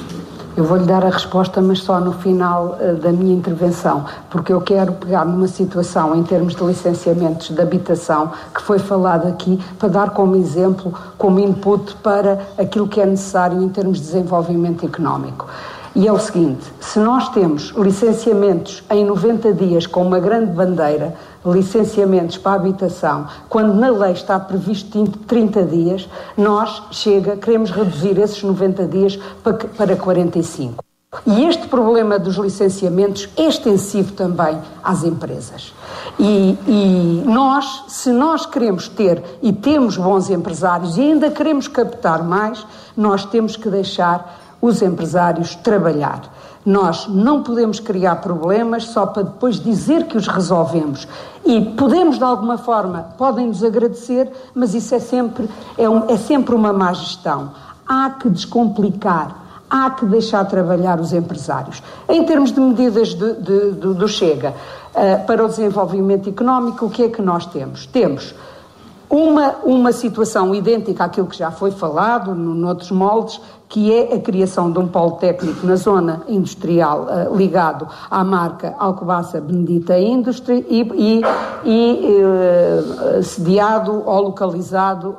Eu vou-lhe dar a resposta, mas só no final da minha intervenção, porque eu quero pegar numa situação em termos de licenciamentos de habitação que foi falado aqui, para dar como exemplo, como input para aquilo que é necessário em termos de desenvolvimento económico. E é o seguinte, se nós temos licenciamentos em 90 dias com uma grande bandeira, licenciamentos para a habitação, quando na lei está previsto 30 dias, nós, queremos reduzir esses 90 dias para 45. E este problema dos licenciamentos é extensivo também às empresas. E nós, se nós queremos ter e temos bons empresários e ainda queremos captar mais, nós temos que deixar os empresários trabalhar. Nós não podemos criar problemas só para depois dizer que os resolvemos. E podemos, de alguma forma, podem-nos agradecer, mas isso é sempre uma má gestão. Há que descomplicar, há que deixar trabalhar os empresários. Em termos de medidas do Chega para o desenvolvimento económico, o que é que nós temos? Temos uma situação idêntica àquilo que já foi falado noutros moldes, que é a criação de um polo técnico na zona industrial ligado à marca Alcobaça Benedita Industry e sediado ou localizado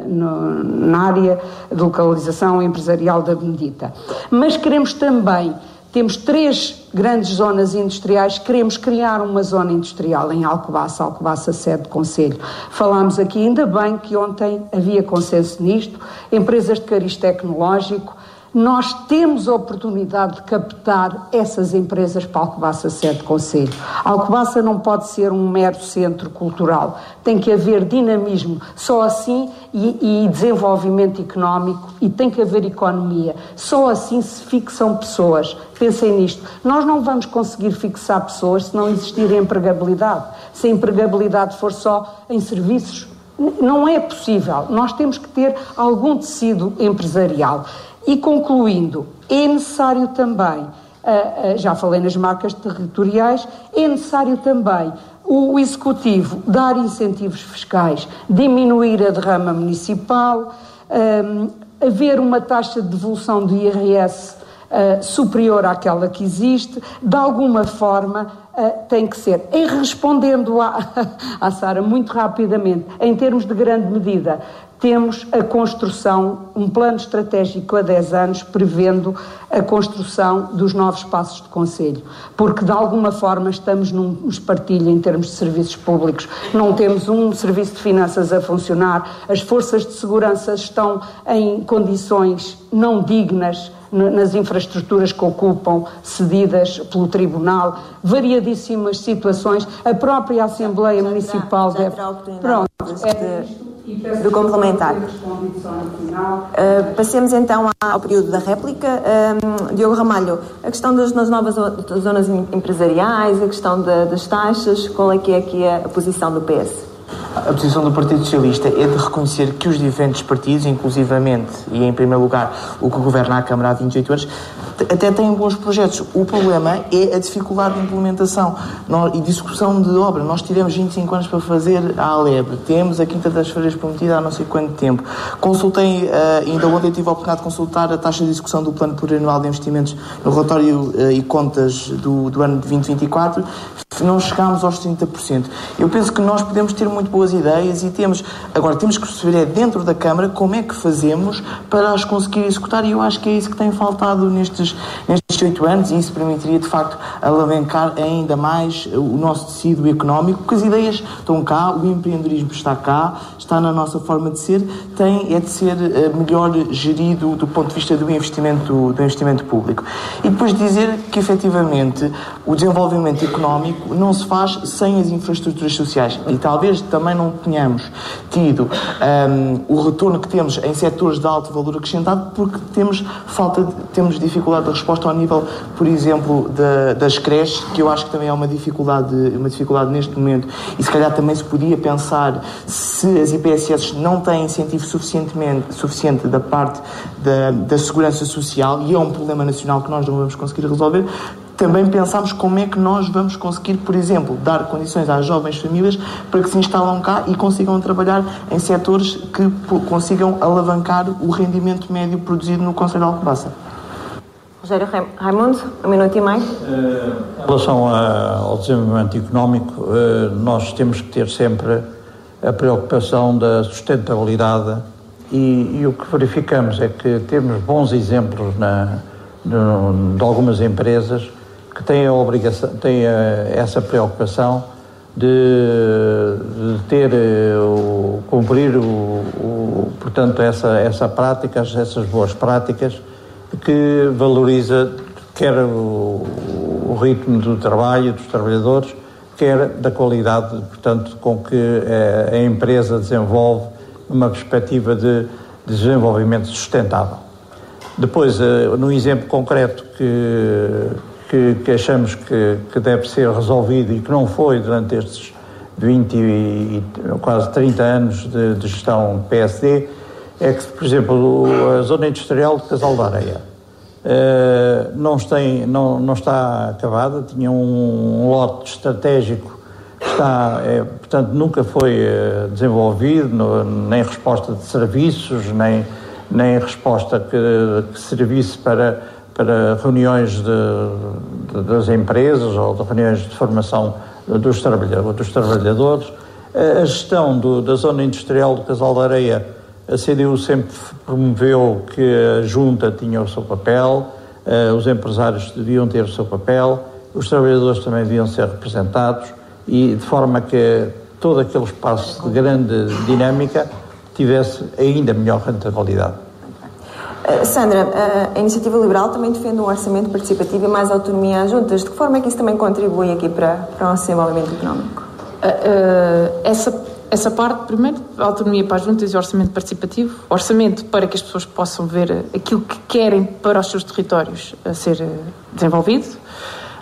na área de localização empresarial da Benedita. Mas queremos também, temos 3 grandes zonas industriais, queremos criar uma zona industrial em Alcobaça sede de concelho. Falámos aqui, ainda bem que ontem havia consenso nisto, empresas de cariz tecnológico, nós temos a oportunidade de captar essas empresas para Alcobaça sede de concelho. Alcobaça não pode ser um mero centro cultural, tem que haver dinamismo, só assim, e desenvolvimento económico, e tem que haver economia, só assim se fixam pessoas. Pensem nisto, nós não vamos conseguir fixar pessoas se não existir empregabilidade, se a empregabilidade for só em serviços, não é possível, nós temos que ter algum tecido empresarial. E concluindo, é necessário também, já falei nas marcas territoriais, é necessário também o Executivo dar incentivos fiscais, diminuir a derrama municipal, haver uma taxa de devolução do IRS superior àquela que existe, de alguma forma tem que ser. E respondendo à Sara muito rapidamente, em termos de grande medida, temos a construção, um plano estratégico a 10 anos, prevendo a construção dos novos espaços de concelho, porque de alguma forma estamos num espartilho em termos de serviços públicos, não temos um serviço de finanças a funcionar, as forças de segurança estão em condições não dignas nas infraestruturas que ocupam, cedidas pelo Tribunal, variadíssimas situações, a própria Assembleia Municipal deve... Pronto, do complementar. Passemos então ao período da réplica. Diogo Ramalho, a questão das novas zonas empresariais, a questão das taxas, qual é que é aqui a posição do PS? A posição do Partido Socialista é de reconhecer que os diferentes partidos, inclusivamente, e em primeiro lugar o que governa a Câmara há 28 anos, até têm bons projetos. O problema é a dificuldade de implementação e discussão de obra. Nós tivemos 25 anos para fazer a Alebre, temos a Quinta das Feiras prometida há não sei quanto tempo. Consultei, ainda ontem tive a oportunidade de consultar a taxa de execução do Plano Plurianual de Investimentos no relatório e contas do ano de 2024, não chegámos aos 30%. Eu penso que nós podemos ter muito boas ideias e temos que perceber dentro da Câmara como é que fazemos para as conseguir executar, e eu acho que é isso que tem faltado nestes 8 anos, e isso permitiria de facto alavancar ainda mais o nosso tecido económico, porque as ideias estão cá, o empreendedorismo está cá, está na nossa forma de ser, é de ser melhor gerido do ponto de vista do investimento público. E depois dizer que efetivamente o desenvolvimento económico não se faz sem as infraestruturas sociais, e talvez também não tenhamos tido o retorno que temos em setores de alto valor acrescentado porque temos dificuldade de resposta ao nível, por exemplo, das creches, que eu acho que também é uma dificuldade neste momento, e se calhar também se podia pensar se as IPSS não têm incentivo suficiente da parte da segurança social, e é um problema nacional que nós não vamos conseguir resolver. Também pensámos como é que nós vamos conseguir, por exemplo, dar condições às jovens famílias para que se instalam cá e consigam trabalhar em setores que consigam alavancar o rendimento médio produzido no Concelho de Alcobaça. Rogério Raimundo, 1 minuto e meio. Em relação ao desenvolvimento económico, nós temos que ter sempre a preocupação da sustentabilidade e o que verificamos é que temos bons exemplos de algumas empresas que têm a obrigação, têm essa preocupação de ter cumprir portanto essa prática, essas boas práticas que valoriza quer o ritmo do trabalho dos trabalhadores, quer da qualidade, portanto, com que a empresa desenvolve uma perspectiva de desenvolvimento sustentável. Depois, no exemplo concreto que achamos que deve ser resolvido e que não foi durante estes 20 e quase 30 anos de gestão PSD, é que, por exemplo, a zona industrial de Casal da Areia não está acabada, tinha um lote estratégico que portanto, nunca foi desenvolvido, nem resposta de serviços, nem resposta que servisse para reuniões das empresas ou de reuniões de formação dos trabalhadores. A gestão da zona industrial do Casal da Areia, a CDU sempre promoveu que a Junta tinha o seu papel, os empresários deviam ter o seu papel, os trabalhadores também deviam ser representados, e de forma que todo aquele espaço de grande dinâmica tivesse ainda melhor rentabilidade. Sandra, a Iniciativa Liberal também defende um orçamento participativo e mais autonomia às juntas. De que forma é que isso também contribui aqui para o nosso desenvolvimento económico? Essa parte, primeiro, a autonomia para as juntas e o orçamento participativo, orçamento para que as pessoas possam ver aquilo que querem para os seus territórios a ser desenvolvido,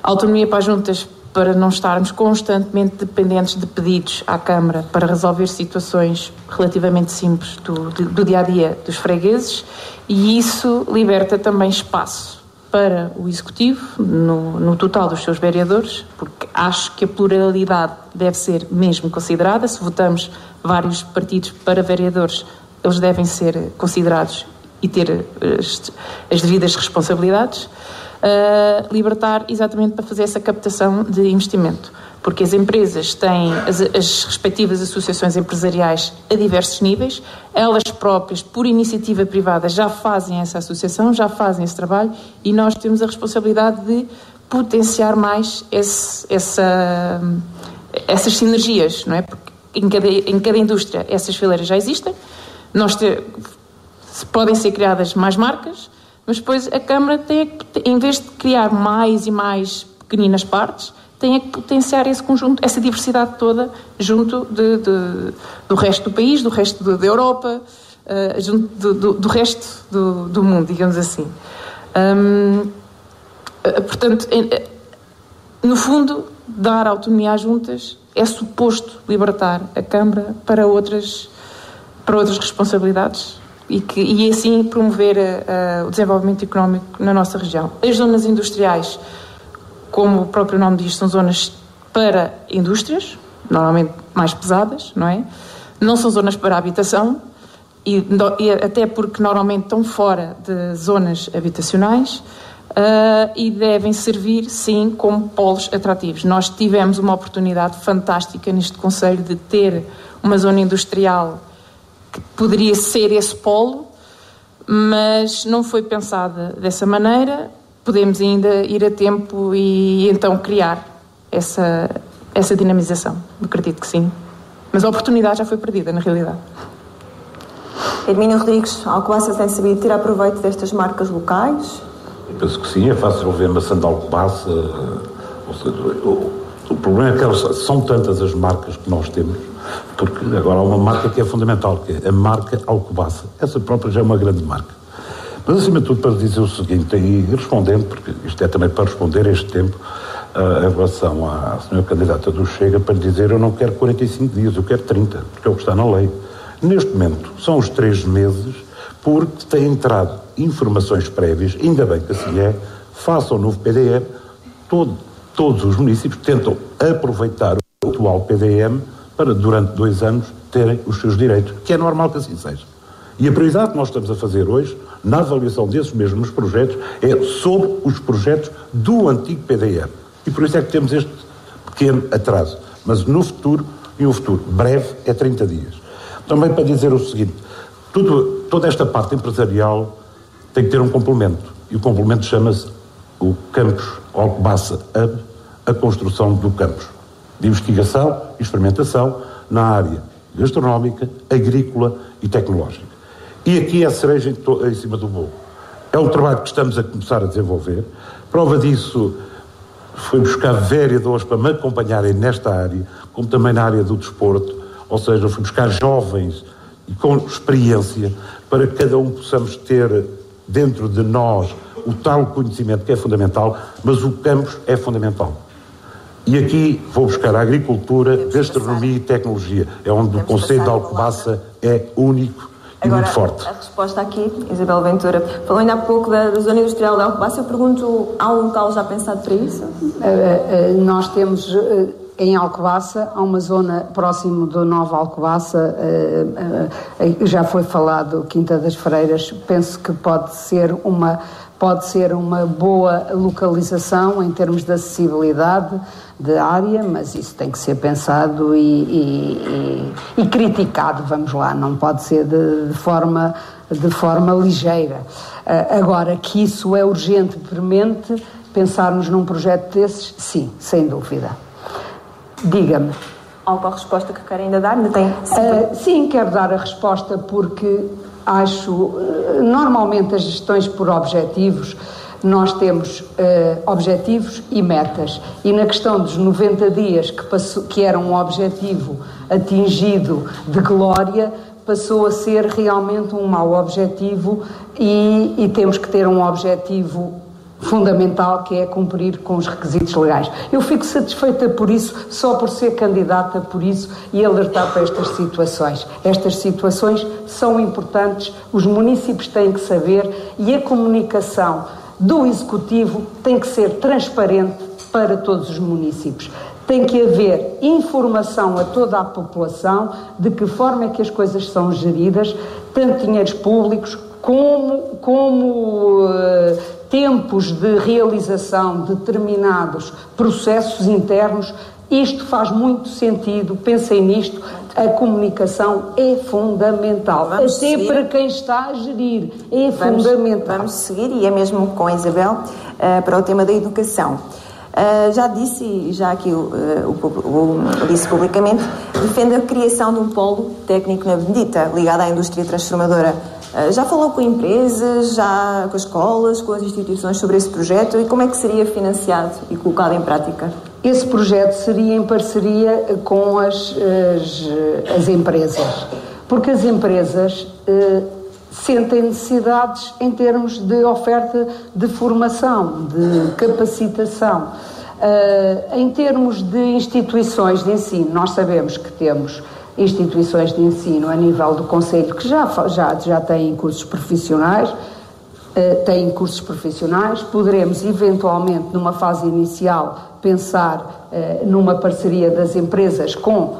autonomia para as juntas para não estarmos constantemente dependentes de pedidos à Câmara para resolver situações relativamente simples do dia-a-dia dos fregueses, e isso liberta também espaço para o Executivo, no total dos seus vereadores, porque acho que a pluralidade deve ser mesmo considerada. Se votamos vários partidos para vereadores, eles devem ser considerados e ter as devidas responsabilidades. Libertar exatamente para fazer essa captação de investimento, porque as empresas têm as respectivas associações empresariais a diversos níveis, elas próprias, por iniciativa privada, já fazem essa associação, já fazem esse trabalho, e nós temos a responsabilidade de potenciar mais essas sinergias, não é? Porque em cada indústria essas fileiras já existem, podem ser criadas mais marcas, mas depois a Câmara em vez de criar mais e mais pequeninas partes, tem que potenciar esse conjunto, essa diversidade toda, junto do resto do país, do resto da Europa, junto do resto do mundo, digamos assim. Portanto, No fundo, dar autonomia às juntas é suposto libertar a Câmara para outras responsabilidades e assim promover o desenvolvimento económico na nossa região. As zonas industriais, como o próprio nome diz, são zonas para indústrias, normalmente mais pesadas, não é? Não são zonas para habitação e até porque normalmente estão fora de zonas habitacionais e devem servir, sim, como polos atrativos. Nós tivemos uma oportunidade fantástica neste concelho de ter uma zona industrial que poderia ser esse polo, mas não foi pensada dessa maneira. Podemos ainda ir a tempo e então criar essa dinamização. Eu acredito que sim. Mas a oportunidade já foi perdida, na realidade. Hermínio Rodrigues, Alcobaça tem sabido tirar proveito destas marcas locais? Eu penso que sim, é fácil ver maçã de Alcobaça. O problema é que são tantas as marcas que nós temos, porque agora há uma marca que é fundamental, que é a marca Alcobaça. Essa própria já é uma grande marca. Mas, acima de tudo, para dizer o seguinte, e respondendo, porque isto é também para responder a este tempo, em relação à senhora candidata do Chega, para dizer eu não quero 45 dias, eu quero 30, porque é o que está na lei. Neste momento, são os 3 meses, porque têm entrado informações prévias, ainda bem que assim é, face ao novo PDM, todos os municípios tentam aproveitar o atual PDM para, durante 2 anos, terem os seus direitos, que é normal que assim seja. E a prioridade que nós estamos a fazer hoje, na avaliação desses mesmos projetos, é sobre os projetos do antigo PDM. E por isso é que temos este pequeno atraso. Mas no futuro, e um futuro breve, é 30 dias. Também para dizer o seguinte, toda esta parte empresarial tem que ter um complemento. E o complemento chama-se o Campus Alcobaça Hub, a construção do campus de investigação e experimentação na área gastronómica, agrícola e tecnológica. E aqui é a cereja em cima do bolo. É um trabalho que estamos a começar a desenvolver. Prova disso, foi buscar vereadores para me acompanharem nesta área, como também na área do desporto, ou seja, fui buscar jovens e com experiência para que cada um possamos ter dentro de nós o tal conhecimento que é fundamental, mas o campus é fundamental. E aqui vou buscar a agricultura, gastronomia e tecnologia. É onde o conceito de Alcobaça é único e agora, muito forte. A resposta aqui, Isabel Ventura. Falou ainda há pouco da zona industrial de Alcobaça. Eu pergunto, há um local já pensado para isso? Nós temos em Alcobaça, há uma zona próximo do Nova Alcobaça, já foi falado Quinta das Freiras, penso que pode ser uma boa localização em termos de acessibilidade de área, mas isso tem que ser pensado e criticado, vamos lá, não pode ser de forma ligeira. Agora, que isso é urgente, premente, pensarmos num projeto desses, sim, sem dúvida. Diga-me. Alguma resposta que quer ainda dar? Ainda tem? Sim, quero dar a resposta porque acho, normalmente as gestões por objetivos, nós temos objetivos e metas, e na questão dos 90 dias que era um objetivo atingido de glória, passou a ser realmente um mau objetivo e temos que ter um objetivo fundamental, que é cumprir com os requisitos legais. Eu fico satisfeita por isso, só por ser candidata por isso e alertar para estas situações. Estas situações são importantes, os municípios têm que saber e a comunicação do Executivo tem que ser transparente para todos os municípios. Tem que haver informação a toda a população de que forma é que as coisas são geridas, tanto dinheiros públicos como tempos de realização de determinados processos internos. Isto faz muito sentido, pensem nisto, a comunicação é fundamental, até para quem está a gerir, é fundamental. Vamos seguir, e é mesmo com a Isabel, para o tema da educação. Já disse, e já aqui disse publicamente, defende a criação de um polo técnico na Benedita, ligado à indústria transformadora. Já falou com empresas, já com as escolas, com as instituições sobre esse projeto, e como é que seria financiado e colocado em prática? Esse projeto seria em parceria com as empresas, porque as empresas sentem necessidades em termos de oferta de formação, de capacitação. Em termos de instituições de ensino, nós sabemos que temos instituições de ensino a nível do Conselho que já têm cursos profissionais, poderemos eventualmente numa fase inicial pensar numa parceria das empresas com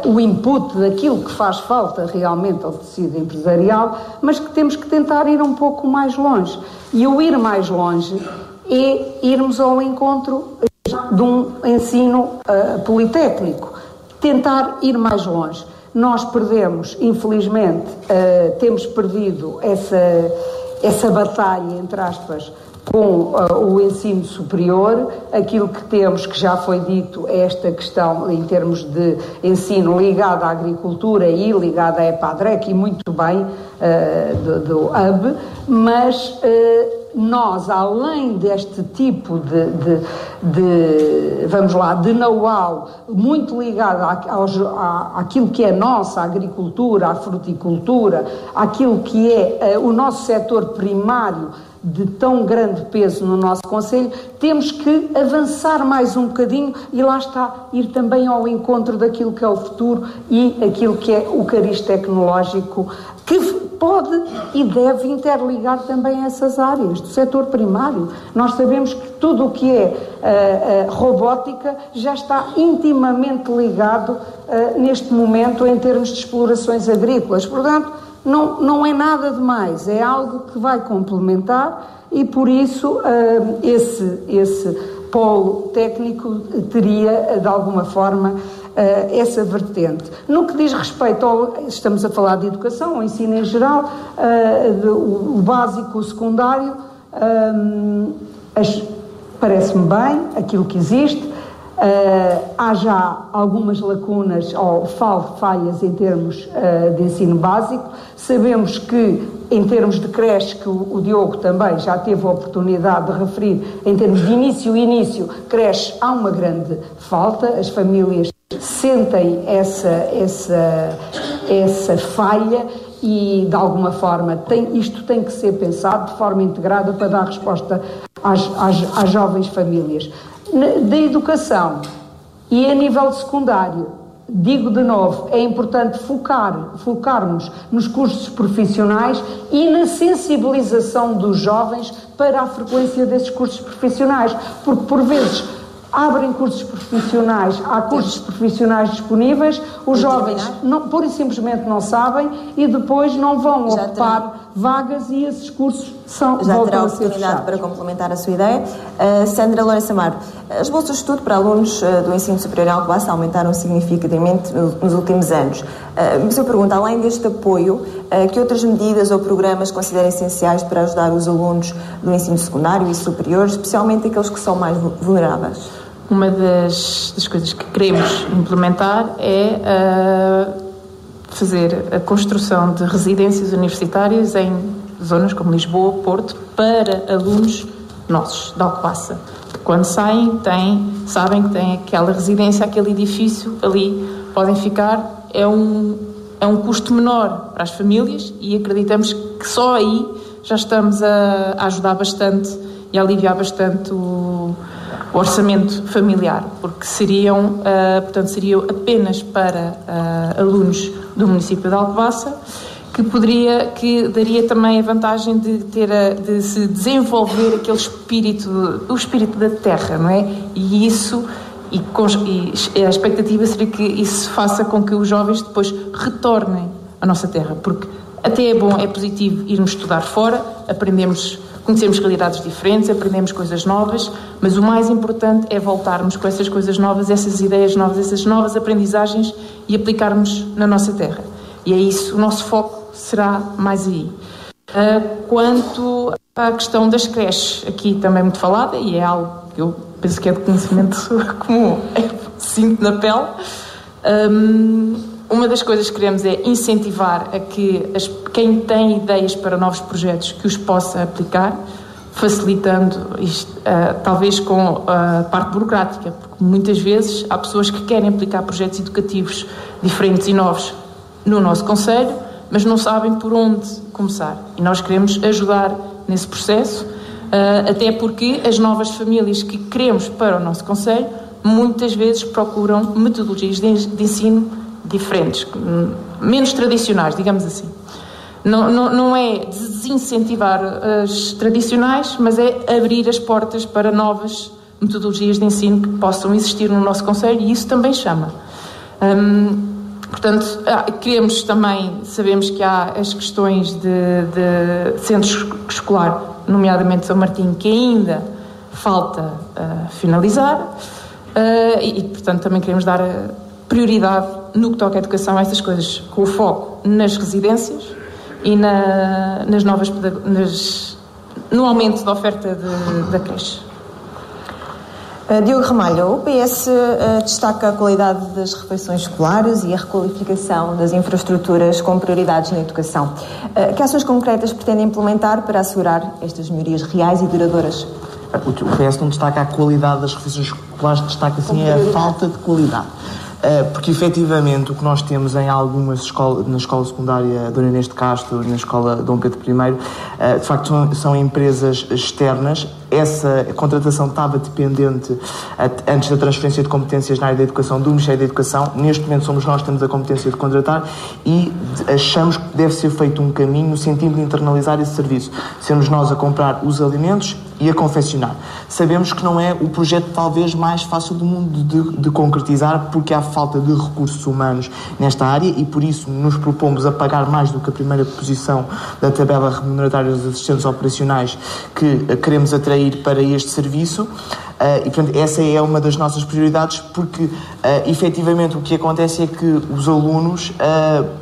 o input daquilo que faz falta realmente ao tecido empresarial, mas que temos que tentar ir um pouco mais longe. E o ir mais longe é irmos ao encontro de um ensino politécnico, tentar ir mais longe. Nós perdemos, infelizmente, temos perdido essa batalha, entre aspas, com o ensino superior. Aquilo que temos, que já foi dito, é esta questão em termos de ensino ligado à agricultura e ligado à EPADREC, e muito bem, do HUB, mas nós, além deste tipo de know-how muito ligado àquilo que é nossa agricultura, à fruticultura, àquilo que é o nosso setor primário de tão grande peso no nosso Conselho, temos que avançar mais um bocadinho e lá está, ir também ao encontro daquilo que é o futuro e aquilo que é o cariz tecnológico, que pode e deve interligar também essas áreas do setor primário. Nós sabemos que tudo o que é robótica já está intimamente ligado neste momento em termos de explorações agrícolas. Portanto, não é nada demais, é algo que vai complementar e por isso esse polo técnico teria de alguma forma essa vertente. No que diz respeito estamos a falar de educação, o ensino em geral, o básico, o secundário, parece-me bem aquilo que existe. Há já algumas lacunas ou falhas em termos de ensino básico. Sabemos que, em termos de creche, que o Diogo também já teve a oportunidade de referir, em termos de início, creche, há uma grande falta. As famílias sentem essa falha e, de alguma forma, isto tem que ser pensado de forma integrada para dar resposta às jovens famílias. Da educação e a nível secundário, digo de novo, é importante focarmos nos cursos profissionais e na sensibilização dos jovens para a frequência desses cursos profissionais, porque por vezes abrem cursos profissionais, há cursos profissionais disponíveis, os jovens pura e simplesmente não sabem e depois não vão ocupar vagas e esses cursos já terá oportunidade para complementar a sua ideia. Sandra Lourenço Amaro, as bolsas de estudo para alunos do ensino superior em Alcobaça aumentaram significativamente nos últimos anos. Mas eu pergunto, além deste apoio, que outras medidas ou programas consideram essenciais para ajudar os alunos do ensino secundário e superior, especialmente aqueles que são mais vulneráveis? Uma das coisas que queremos implementar é fazer a construção de residências universitárias em zonas como Lisboa, Porto, para alunos nossos, de Alcobaça. Quando saem, sabem que têm aquela residência, aquele edifício ali, podem ficar, é um custo menor para as famílias e acreditamos que só aí já estamos a ajudar bastante e a aliviar bastante o orçamento familiar, porque seriam apenas para alunos do município de Alcobaça, que daria também a vantagem de se desenvolver aquele o espírito da terra, não é? E a expectativa seria que isso faça com que os jovens depois retornem à nossa terra, porque até é positivo irmos estudar fora, conhecemos realidades diferentes, aprendemos coisas novas, mas o mais importante é voltarmos com essas coisas novas, essas ideias novas, essas novas aprendizagens e aplicarmos na nossa terra. E é isso, o nosso foco será mais aí. Quanto à questão das creches, aqui também muito falada, e é algo que eu penso que é de conhecimento comum, sinto na pele. Uma das coisas que queremos é incentivar a que quem tem ideias para novos projetos que os possa aplicar, facilitando isto, talvez com a parte burocrática, porque muitas vezes há pessoas que querem aplicar projetos educativos diferentes e novos no nosso concelho, mas não sabem por onde começar. E nós queremos ajudar nesse processo, até porque as novas famílias que queremos para o nosso concelho muitas vezes procuram metodologias de ensino diferentes, menos tradicionais, digamos assim. Não é desincentivar as tradicionais, mas é abrir as portas para novas metodologias de ensino que possam existir no nosso concelho, e isso também chama. Portanto, queremos também, sabemos que há as questões de centro escolar, nomeadamente São Martinho, que ainda falta finalizar, e portanto também queremos dar prioridade no que toca à educação a essas coisas, com o foco nas residências e nas novas no aumento da oferta da creche. Diogo Ramalho, o PS destaca a qualidade das refeições escolares e a requalificação das infraestruturas com prioridades na educação. Que ações concretas pretende implementar para assegurar estas melhorias reais e duradouras? O PS não destaca a qualidade das refeições escolares, destaca sim a falta de qualidade. Porque efetivamente o que nós temos em algumas escolas, na escola secundária Dona Inês de Castro, na escola Dom Pedro I, de facto são empresas externas. Essa contratação estava dependente, antes da transferência de competências na área da educação, do Ministério da Educação. Neste momento somos nós que temos a competência de contratar e achamos que deve ser feito um caminho no sentido de internalizar esse serviço. Sermos nós a comprar os alimentos e a confeccionar. Sabemos que não é o projeto talvez mais fácil do mundo de concretizar, porque há falta de recursos humanos nesta área e por isso nos propomos a pagar mais do que a primeira posição da tabela remuneratória dos assistentes operacionais que queremos atrair para este serviço. E, portanto, essa é uma das nossas prioridades, porque efetivamente o que acontece é que os alunos,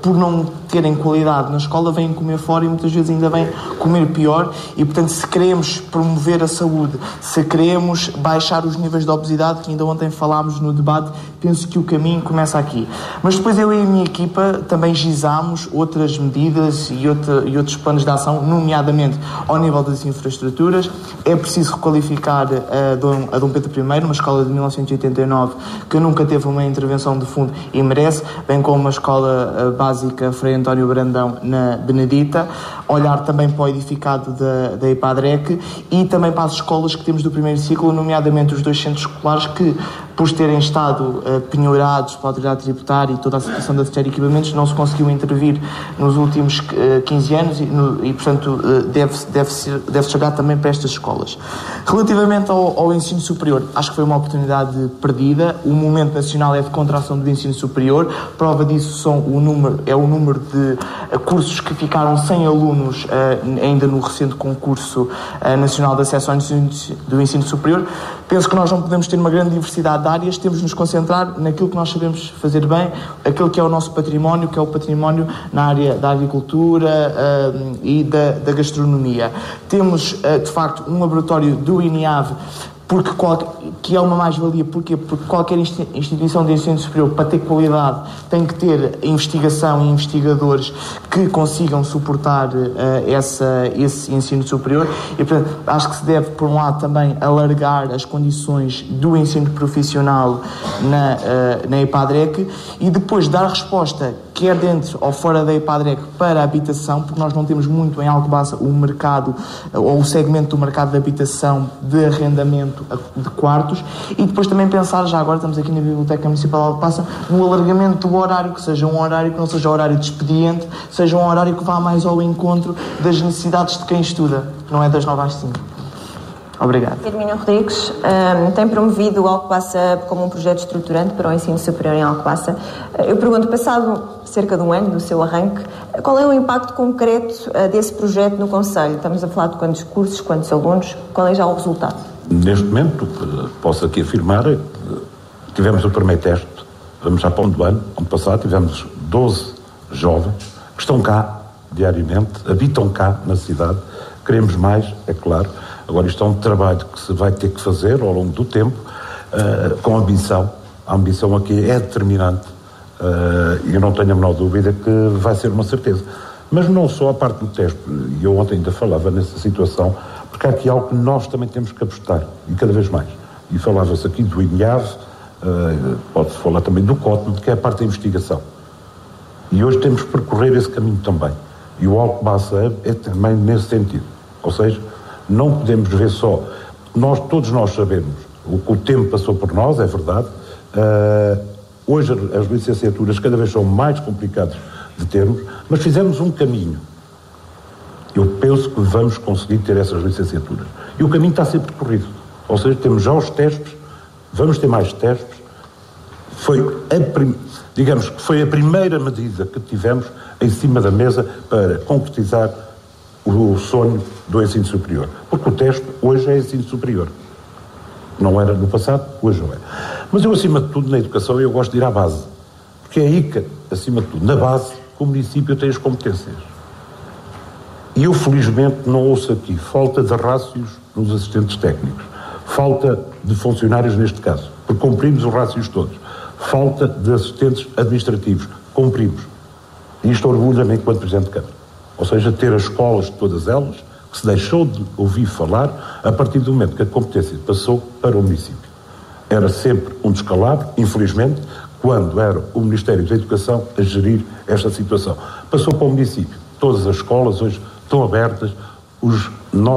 por não terem qualidade na escola, vêm comer fora e muitas vezes ainda vêm comer pior. E, portanto, se queremos promover a saúde, se queremos baixar os níveis de obesidade, que ainda ontem falámos no debate, penso que o caminho começa aqui. Mas depois eu e a minha equipa também gizámos outras medidas e outros planos de ação, nomeadamente ao nível das infraestruturas. É preciso requalificar a Dom Pedro I, uma escola de 1989 que nunca teve uma intervenção de fundo e merece, bem como uma escola básica Frei António Brandão na Benedita, olhar também para o edificado da EPADREC e também para as escolas que temos do primeiro ciclo, nomeadamente os 2 centros escolares que, por terem estado penhorados pela autoridade tributária e toda a situação da série de equipamentos, não se conseguiu intervir nos últimos 15 anos e portanto, deve chegar também para estas escolas. Relativamente ao ensino superior, acho que foi uma oportunidade perdida. O momento nacional é de contração do ensino superior. Prova disso é o número de cursos que ficaram sem alunos ainda no recente concurso nacional de acesso ao ensino do ensino superior. Penso que nós não podemos ter uma grande diversidade de áreas, temos de nos concentrar naquilo que nós sabemos fazer bem, aquilo que é o nosso património, que é o património na área da agricultura e da gastronomia. Temos, de facto, um laboratório do INIAV, que é uma mais-valia. Porquê? Porque qualquer instituição de ensino superior, para ter qualidade, tem que ter investigação e investigadores que consigam suportar esse ensino superior. E, portanto, acho que se deve, por um lado, também alargar as condições do ensino profissional na EPADREC e depois dar resposta, quer dentro ou fora da EPADREC, para a habitação, porque nós não temos muito em Alcobaça o mercado, ou o segmento do mercado de habitação de arrendamento de quartos, e depois também pensar, já agora estamos aqui na Biblioteca Municipal de Alcobaça, no alargamento do horário, que seja um horário que não seja horário de expediente, seja um horário que vá mais ao encontro das necessidades de quem estuda, que não é das 9 às 5. Obrigado. Hermínio Rodrigues tem promovido o Alcobaça como um projeto estruturante para o ensino superior em Alcobaça. Eu pergunto, passado cerca de um ano do seu arranque, qual é o impacto concreto desse projeto no concelho? Estamos a falar de quantos cursos, quantos alunos, qual é já o resultado? Neste momento, posso aqui afirmar, tivemos o primeiro teste, vamos já para ano passado, tivemos 12 jovens que estão cá diariamente, habitam cá na cidade, queremos mais, é claro. Agora isto é um trabalho que se vai ter que fazer ao longo do tempo, com ambição. A ambição aqui é determinante e eu não tenho a menor dúvida que vai ser uma certeza. Mas não só a parte do teste, e eu ontem ainda falava nessa situação, porque há aqui algo que nós também temos que apostar, e cada vez mais. E falava-se aqui do INIAV, pode-se falar também do COTME, que é a parte da investigação. E hoje temos que percorrer esse caminho também. E o Alcobaça é também nesse sentido. Ou seja, Não podemos ver só. Todos nós sabemos o que o tempo passou por nós, é verdade. Hoje as licenciaturas cada vez são mais complicadas de termos, mas fizemos um caminho. Eu penso que vamos conseguir ter essas licenciaturas. E o caminho está a ser percorrido. Ou seja, temos já os testes, vamos ter mais testes. Digamos que foi a primeira medida que tivemos em cima da mesa para concretizar o sonho do ensino superior. Porque o teste hoje é ensino superior. Não era no passado, hoje não é. Mas eu, acima de tudo, na educação, eu gosto de ir à base. Porque é aí que, acima de tudo, na base, que o município tem as competências. E eu, felizmente, não ouço aqui falta de rácios nos assistentes técnicos. Falta de funcionários, neste caso, porque cumprimos os rácios todos. Falta de assistentes administrativos. Cumprimos. E isto orgulha-me enquanto Presidente de Câmara. Ou seja, ter as escolas, todas elas, que se deixou de ouvir falar a partir do momento que a competência passou para o município. Era sempre um descalabro, infelizmente, quando era o Ministério da Educação a gerir esta situação. Passou para o município. Todas as escolas hoje estão abertas,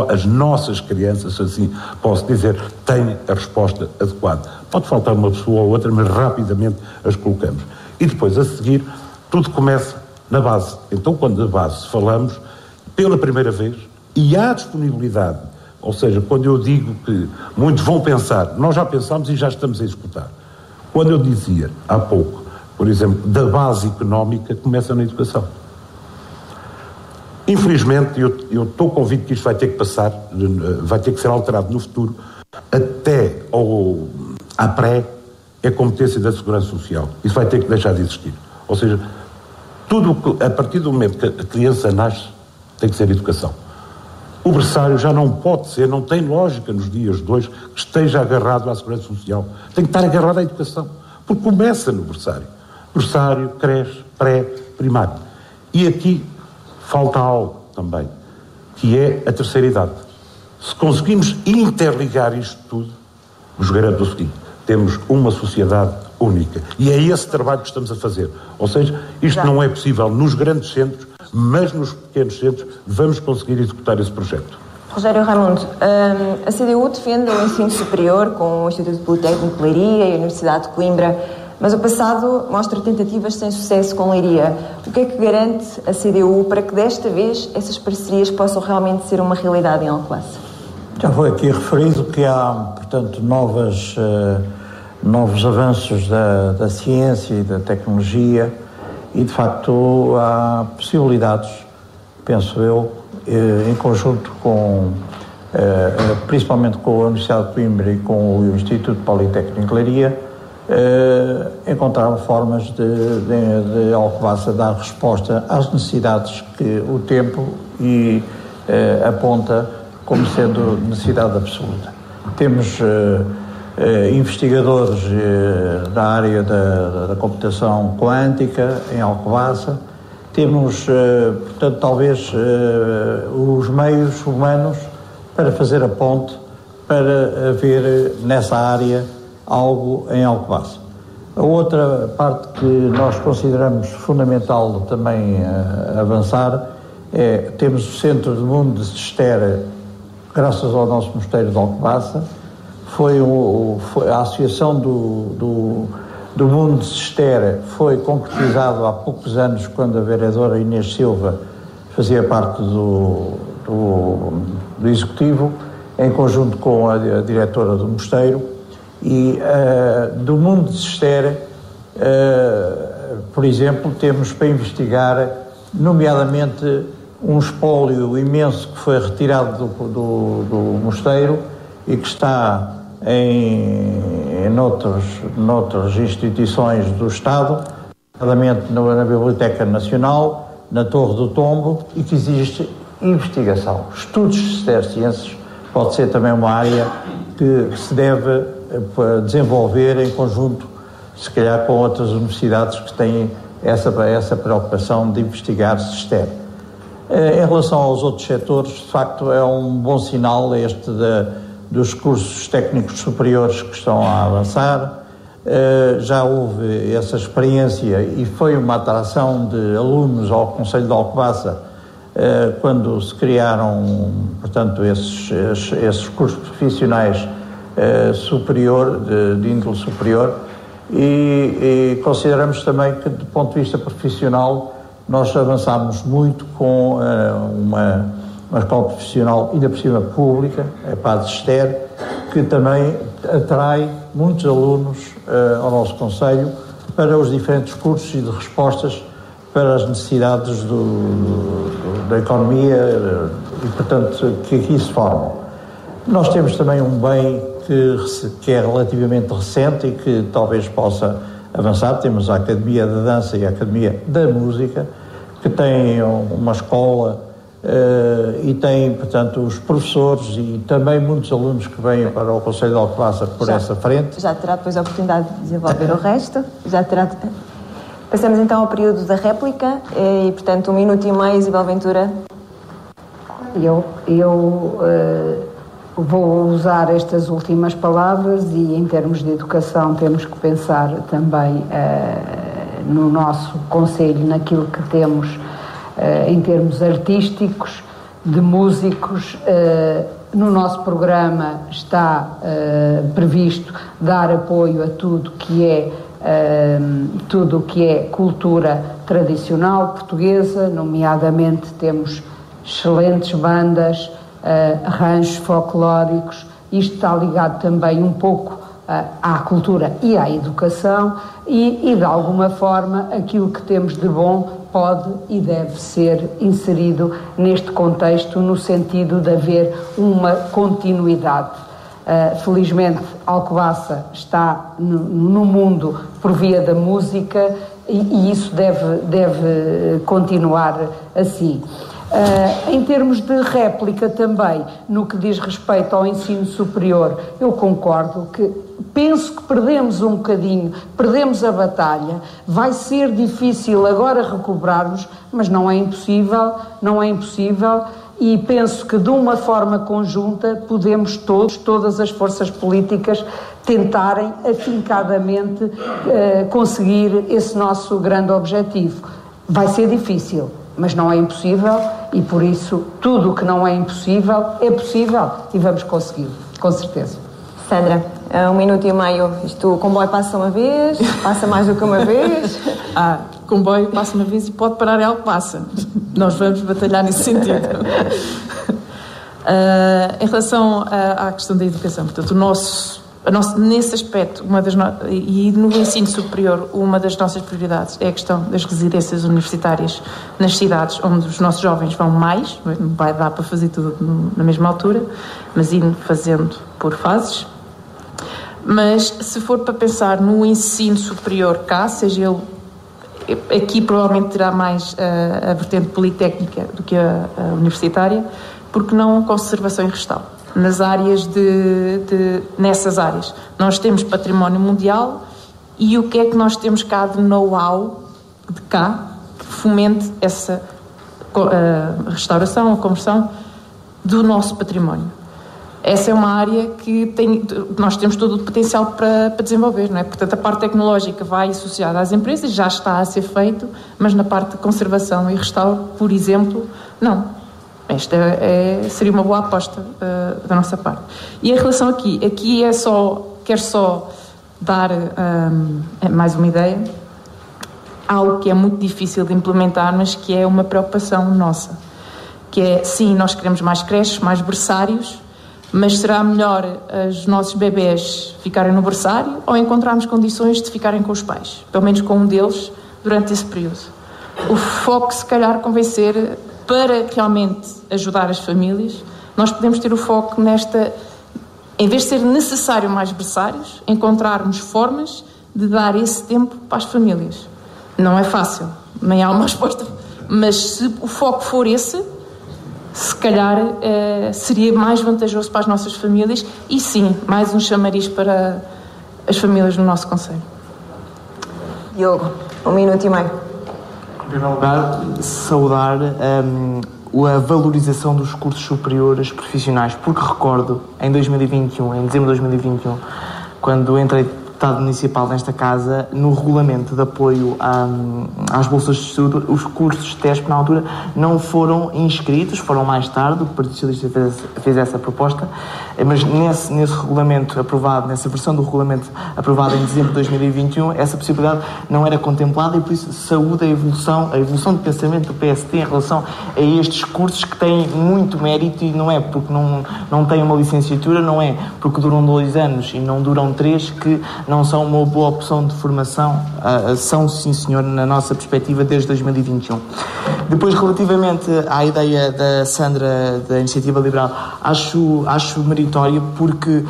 as nossas crianças, assim posso dizer, têm a resposta adequada. Pode faltar uma pessoa ou outra, mas rapidamente as colocamos. E depois, a seguir, tudo começa na base. Então, quando da base falamos, pela primeira vez, e há disponibilidade, ou seja, quando eu digo que muitos vão pensar, nós já pensámos e já estamos a executar. Quando eu dizia, há pouco, por exemplo, da base económica, começa na educação. Infelizmente, eu estou convicto que isto vai ter que passar, vai ter que ser alterado no futuro, até à pré, é competência da segurança social. Isso vai ter que deixar de existir. Ou seja, a partir do momento que a criança nasce, tem que ser educação. O berçário já não pode ser, não tem lógica nos dias de hoje que esteja agarrado à segurança social. Tem que estar agarrado à educação, porque começa no berçário. Berçário, creche, pré, primário. E aqui falta algo também, que é a terceira idade. Se conseguimos interligar isto tudo, vos garanto o seguinte, temos uma sociedade única. E é esse trabalho que estamos a fazer. Ou seja, isto não é possível nos grandes centros, mas nos pequenos centros vamos conseguir executar esse projeto. Rogério Raimundo, a CDU defende o ensino superior com o Instituto Politécnico de Leiria e a Universidade de Coimbra, mas o passado mostra tentativas sem sucesso com Leiria. O que é que garante a CDU para que desta vez essas parcerias possam realmente ser uma realidade em Alcobaça? Já foi aqui referido que há, portanto, novos avanços da ciência e da tecnologia e, de facto, há possibilidades, penso eu, em conjunto com, principalmente com a Universidade de Coimbra e com o Instituto Politécnico de Leiria, encontrar formas de Alcobaça dar resposta às necessidades que o tempo aponta como sendo necessidade absoluta. Temos investigadores da área da computação quântica em Alcobaça, temos, portanto, talvez os meios humanos para fazer a ponte para haver nessa área algo em Alcobaça. A outra parte que nós consideramos fundamental também avançar temos o Centro de Mundo de Ster, graças ao nosso Mosteiro de Alcobaça. Foi a associação do Mundo de Ster foi concretizado há poucos anos, quando a vereadora Inês Silva fazia parte do Executivo, em conjunto com a diretora do Mosteiro, e do Mundo de Ster, por exemplo, temos para investigar, nomeadamente, um espólio imenso que foi retirado do Mosteiro e que está noutras instituições do Estado, nomeadamente na Biblioteca Nacional, na Torre do Tombo, e que existe investigação. Estudos de ciências pode ser também uma área que se deve desenvolver em conjunto, se calhar com outras universidades que têm essa preocupação de investigar STER. Em relação aos outros setores, de facto é um bom sinal este dos cursos técnicos superiores que estão a avançar. Já houve essa experiência e foi uma atração de alunos ao Conselho de Alcobaça quando se criaram, portanto, esses cursos profissionais superior, de índole superior, e consideramos também que, do ponto de vista profissional, nós avançámos muito com uma escola profissional, ainda por cima pública, a Padre Esther, que também atrai muitos alunos ao nosso concelho para os diferentes cursos e de respostas para as necessidades da economia e, portanto, que aqui se formam. Nós temos também um bem que é relativamente recente e que talvez possa avançar. Temos a Academia da Dança e a Academia da Música, que têm uma escola e têm, portanto, os professores e também muitos alunos que vêm para o Concelho de Alcobaça por essa frente. Já terá depois a oportunidade de desenvolver o resto. Passamos então ao período da réplica e, portanto, 1 minuto e meio, Isabel Ventura. Eu vou usar estas últimas palavras e, em termos de educação, temos que pensar também no nosso concelho, naquilo que temos em termos artísticos, de músicos. No nosso programa está previsto dar apoio a tudo que é cultura tradicional portuguesa, nomeadamente temos excelentes bandas, arranjos folclóricos. Isto está ligado também um pouco à cultura e à educação e de alguma forma aquilo que temos de bom pode e deve ser inserido neste contexto, no sentido de haver uma continuidade. Felizmente Alcobaça está no mundo por via da música e isso deve continuar assim. Em termos de réplica também, no que diz respeito ao ensino superior, eu concordo que penso que perdemos um bocadinho, perdemos a batalha, vai ser difícil agora recuperarmos, mas não é impossível, e penso que de uma forma conjunta podemos todas as forças políticas tentarem afincadamente conseguir esse nosso grande objetivo. Vai ser difícil, mas não é impossível e, por isso, tudo o que não é possível e vamos conseguir, com certeza. Sandra, 1 minuto e meio. Isto, o comboio passa uma vez, passa mais do que uma vez. Comboio passa uma vez e pode parar em Alcobaça. Nós vamos batalhar nesse sentido. Em relação à questão da educação, portanto, nesse aspecto, e no ensino superior, uma das nossas prioridades é a questão das residências universitárias nas cidades onde os nossos jovens vão mais. Não vai dar para fazer tudo na mesma altura, mas ir fazendo por fases. Mas se for para pensar no ensino superior cá, seja ele, aqui provavelmente terá mais a vertente politécnica do que a universitária, porque não conservação e restauro. Nas áreas nessas áreas. Nós temos património mundial e o que é que nós temos cá de know-how de cá que fomente essa restauração, a conversão do nosso património. Essa é uma área que nós temos todo o potencial para desenvolver, não é? Portanto, a parte tecnológica vai associada às empresas, já está a ser feito, mas na parte de conservação e restauro, por exemplo, não. Esta seria uma boa aposta da nossa parte. E em relação aqui quero só dar mais uma ideia, algo que é muito difícil de implementar, mas que é uma preocupação nossa, que é, sim, nós queremos mais creches, mais berçários, mas será melhor os nossos bebés ficarem no berçário ou encontrarmos condições de ficarem com os pais, pelo menos com um deles, durante esse período. O foco, se calhar, convencer, para realmente ajudar as famílias, nós podemos ter o foco nesta, em vez de ser necessário mais berçários, encontrarmos formas de dar esse tempo para as famílias. Não é fácil, nem há uma resposta, mas se o foco for esse, se calhar seria mais vantajoso para as nossas famílias e sim, mais um chamariz para as famílias no nosso concelho. Diogo, 1 minuto e meio. Em primeiro lugar, saudar a valorização dos cursos superiores profissionais, porque recordo, em dezembro de 2021, quando entrei deputado municipal nesta casa, no regulamento de apoio às bolsas de estudo, os cursos de TESP na altura não foram inscritos, foram mais tarde, o Partido Socialista fez essa proposta, mas nesse regulamento aprovado, nessa versão do regulamento aprovado em dezembro de 2021, essa possibilidade não era contemplada e por isso saúde a evolução de pensamento do PSD em relação a estes cursos que têm muito mérito e não é porque não têm uma licenciatura, não é porque duram 2 anos e não duram 3 que não são uma boa opção de formação, são sim senhor na nossa perspectiva desde 2021. Depois, relativamente à ideia da Sandra da Iniciativa Liberal, acho meritório porque,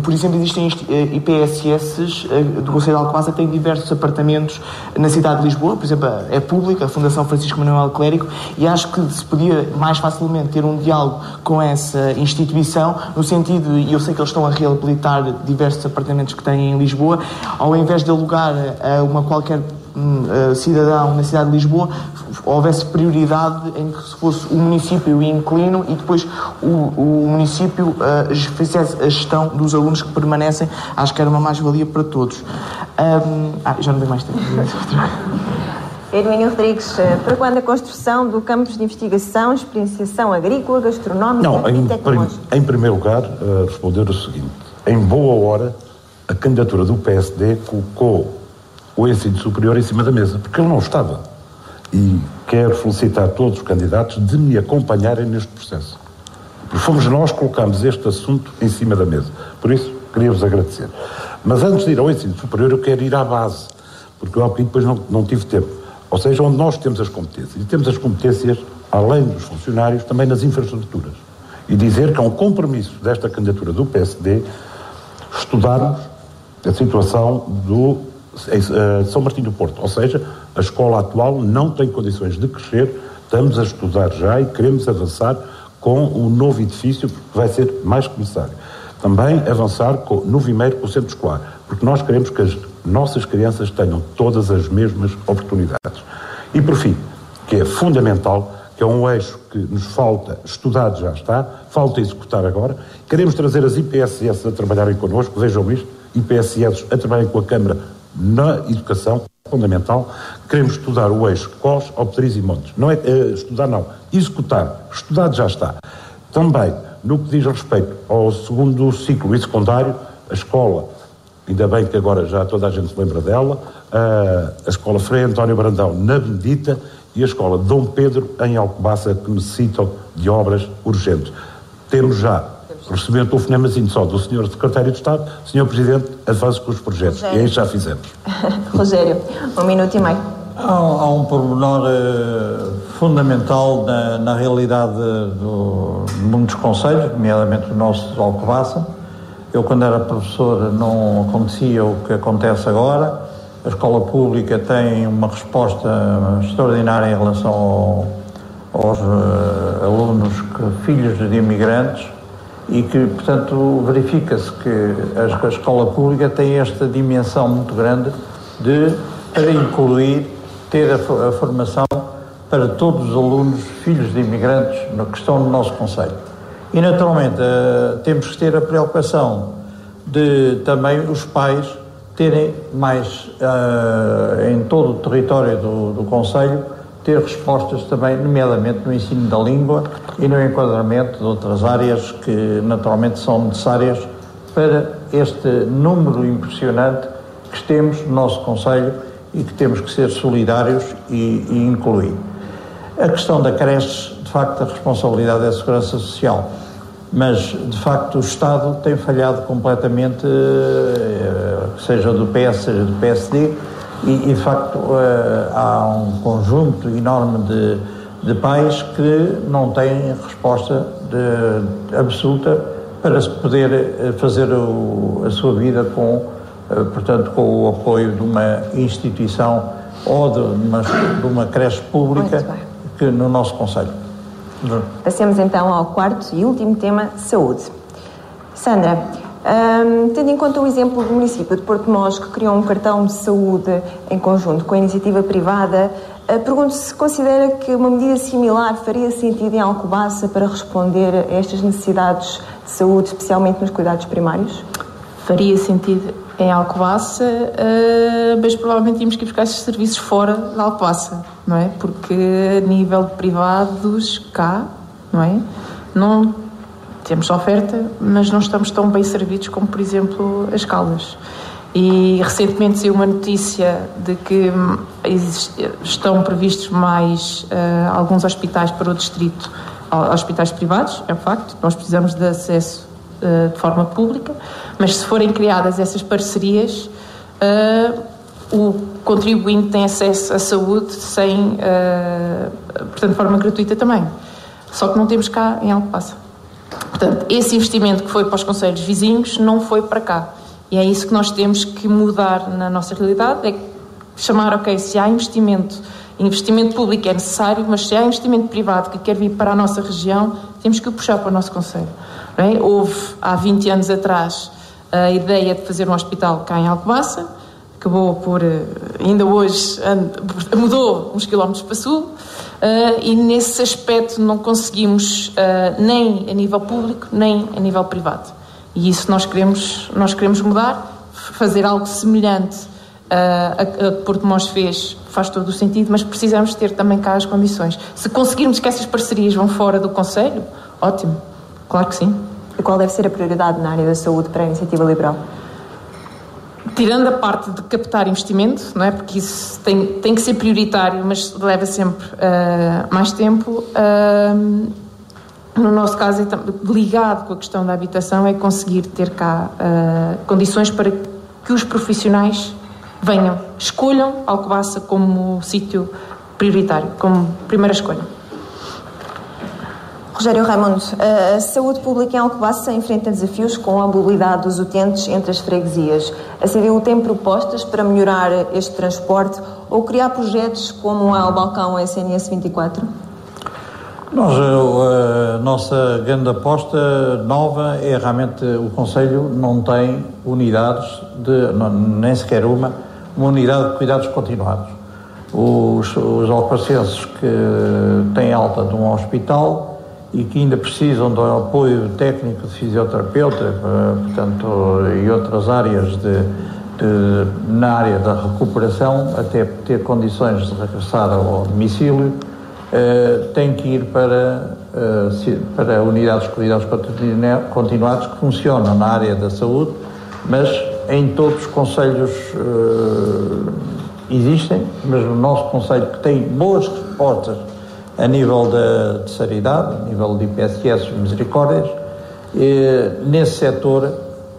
por exemplo, existem IPSS do Conselho de Alcobaça que têm diversos apartamentos na cidade de Lisboa, por exemplo, é pública, a Fundação Francisco Manuel Clérigo, e acho que se podia mais facilmente ter um diálogo com essa instituição, no sentido, e eu sei que eles estão a reabilitar diversos apartamentos que têm em Lisboa, ao invés de alugar a qualquer cidadão na cidade de Lisboa, houvesse prioridade em que se fosse o município e inquilino e depois o município fizesse a gestão dos alunos que permanecem. Acho que era uma mais-valia para todos. Já não tenho mais tempo. Hermínio Rodrigues, para quando a construção do campus de investigação, experienciação agrícola, gastronómica e tecnológica? Em primeiro lugar, responder o seguinte. Em boa hora, a candidatura do PSD colocou o ensino superior em cima da mesa, porque ele não estava. E quero felicitar todos os candidatos de me acompanharem neste processo. Porque fomos nós que colocámos este assunto em cima da mesa. Por isso, queria-vos agradecer. Mas antes de ir ao ensino superior, eu quero ir à base, porque eu depois não tive tempo. Ou seja, onde nós temos as competências. E temos as competências, além dos funcionários, também nas infraestruturas. E dizer que é um compromisso desta candidatura do PSD estudarmos a situação de São Martinho do Porto. Ou seja, a escola atual não tem condições de crescer, estamos a estudar já e queremos avançar com o novo edifício, porque vai ser mais que necessário. Também avançar no Vimeiro com o centro escolar, porque nós queremos que as nossas crianças tenham todas as mesmas oportunidades. E por fim, que é fundamental, que é um eixo que nos falta, estudado já está, falta executar agora, queremos trazer as IPSS a trabalharem connosco, vejam isto, IPSS a trabalharem com a Câmara na educação, fundamental, queremos estudar o eixo COS, Obteriz e Montes. Não é estudar, não, executar, estudado já está. Também, no que diz respeito ao segundo ciclo e secundário, a escola, ainda bem que agora já toda a gente se lembra dela, a escola Frei António Brandão na Benedita e a escola Dom Pedro em Alcobaça, que necessitam de obras urgentes. Temos já, recebendo o telefonemazinho só do Sr. Secretário de Estado, Sr. Presidente, avance com os projetos. Rogério. E aí já fizemos. Rogério, 1 minuto e meio. Há um pormenor fundamental na realidade do mundo dos concelhos, nomeadamente o nosso de Alcobaça. Eu, quando era professor, não acontecia o que acontece agora. A escola pública tem uma resposta extraordinária em relação aos alunos filhos de imigrantes e que, portanto, verifica-se que a escola pública tem esta dimensão muito grande para incluir, ter a formação para todos os alunos filhos de imigrantes que estão no nosso concelho. E, naturalmente, temos que ter a preocupação de também os pais terem mais, em todo o território do concelho, ter respostas também, nomeadamente no ensino da língua e no enquadramento de outras áreas que naturalmente são necessárias para este número impressionante que temos no nosso concelho e que temos que ser solidários e incluir. A questão da creche, de facto, a responsabilidade é a Segurança Social, mas, de facto, o Estado tem falhado completamente, seja do PS, seja do PSD, e de facto, há um conjunto enorme de pais que não têm resposta absoluta para se poder fazer a sua vida portanto, com o apoio de uma instituição ou de uma creche pública que no nosso concelho. Passemos então ao quarto e último tema, saúde. Sandra, tendo em conta o exemplo do município de Porto-Mós, que criou um cartão de saúde em conjunto com a iniciativa privada, pergunto se considera que uma medida similar faria sentido em Alcobaça para responder a estas necessidades de saúde, especialmente nos cuidados primários? Faria sentido em Alcobaça, mas provavelmente tínhamos que ir buscar esses serviços fora de Alcobaça, não é? Porque a nível de privados cá, não é? Não temos oferta, mas não estamos tão bem servidos como, por exemplo, as Caldas. E recentemente saiu uma notícia de que estão previstos mais alguns hospitais para o distrito, hospitais privados, é um facto, nós precisamos de acesso de forma pública, mas se forem criadas essas parcerias, o contribuinte tem acesso à saúde sem, portanto, de forma gratuita também. Só que não temos cá em Alcobaça. Portanto, esse investimento que foi para os concelhos vizinhos não foi para cá. E é isso que nós temos que mudar na nossa realidade, é chamar, ok, se há investimento público é necessário, mas se há investimento privado que quer vir para a nossa região, temos que o puxar para o nosso concelho. Não é? Houve, há 20 anos atrás, a ideia de fazer um hospital cá em Alcobaça, acabou por, ainda hoje, mudou uns quilómetros para sul, e nesse aspecto não conseguimos, nem a nível público, nem a nível privado. E isso nós queremos mudar, fazer algo semelhante a que Porto Mós fez, faz todo o sentido, mas precisamos ter também cá as condições. Se conseguirmos que essas parcerias vão fora do concelho, ótimo, claro que sim. E qual deve ser a prioridade na área da saúde para a Iniciativa Liberal? Tirando a parte de captar investimento, não é? Porque isso tem que ser prioritário, mas leva sempre mais tempo. No nosso caso, ligado com a questão da habitação, é conseguir ter cá condições para que os profissionais venham, escolham Alcobaça como sítio prioritário, como primeira escolha. Rogério Raimundo, a saúde pública em Alcobaça enfrenta desafios com a mobilidade dos utentes entre as freguesias. A CDU tem propostas para melhorar este transporte ou criar projetos como o balcão SNS 24? A nossa grande aposta nova é realmente o Conselho não tem unidades, nem sequer uma unidade de cuidados continuados. Os alcobacenses que têm alta de um hospital e que ainda precisam do apoio técnico de fisioterapeuta, portanto, e outras áreas na área da recuperação, até ter condições de regressar ao domicílio, têm que ir para unidades de cuidados continuados que funcionam na área da saúde, mas em todos os concelhos existem, mas no nosso concelho, que tem boas respostas a nível de sanidade, a nível de IPSS e misericórdias, nesse setor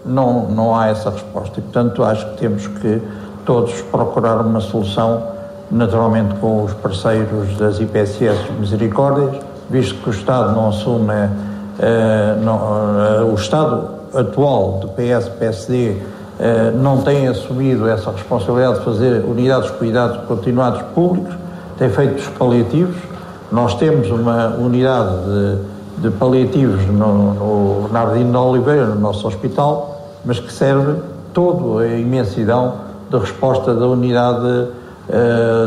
não há essa resposta. E, portanto, acho que temos que todos procurar uma solução, naturalmente com os parceiros das IPSS e misericórdias, visto que o Estado não assume, o Estado atual do PS-PSD não tem assumido essa responsabilidade de fazer unidades de cuidados continuados públicos, tem feito os paliativos. Nós temos uma unidade de paliativos na Ardino de Oliveira, no nosso hospital, mas que serve toda a imensidão de resposta da unidade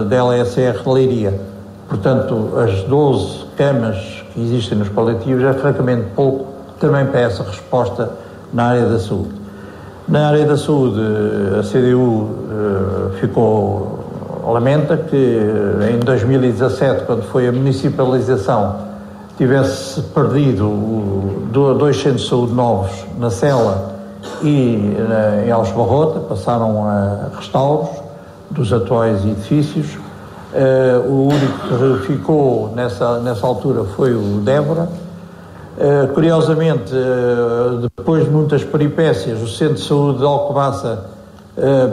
da LSR de Leiria. Portanto, as 12 camas que existem nos paliativos é francamente pouco também para essa resposta na área da saúde. Na área da saúde, a CDU lamenta que em 2017, quando foi a municipalização, tivesse perdido 2 centros de saúde novos na Cela e em Alves-Barrota, passaram a restauros dos atuais edifícios. O único que ficou nessa altura foi o Débora. Curiosamente, depois de muitas peripécias, o Centro de Saúde de Alcobaça,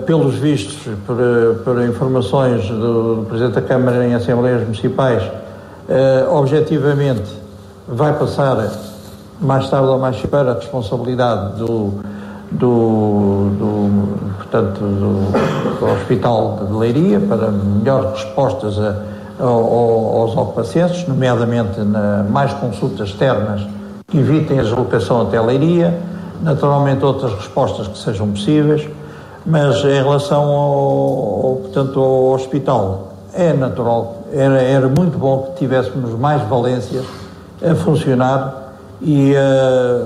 pelos vistos, por informações do Presidente da Câmara em Assembleias Municipais, objetivamente vai passar mais tarde ou mais cedo para a responsabilidade do Hospital de Leiria, para melhores respostas aos alcobacenses, nomeadamente mais consultas externas que evitem a deslocação até Leiria, naturalmente outras respostas que sejam possíveis, mas em relação ao hospital, é natural, era muito bom que tivéssemos mais valências a funcionar e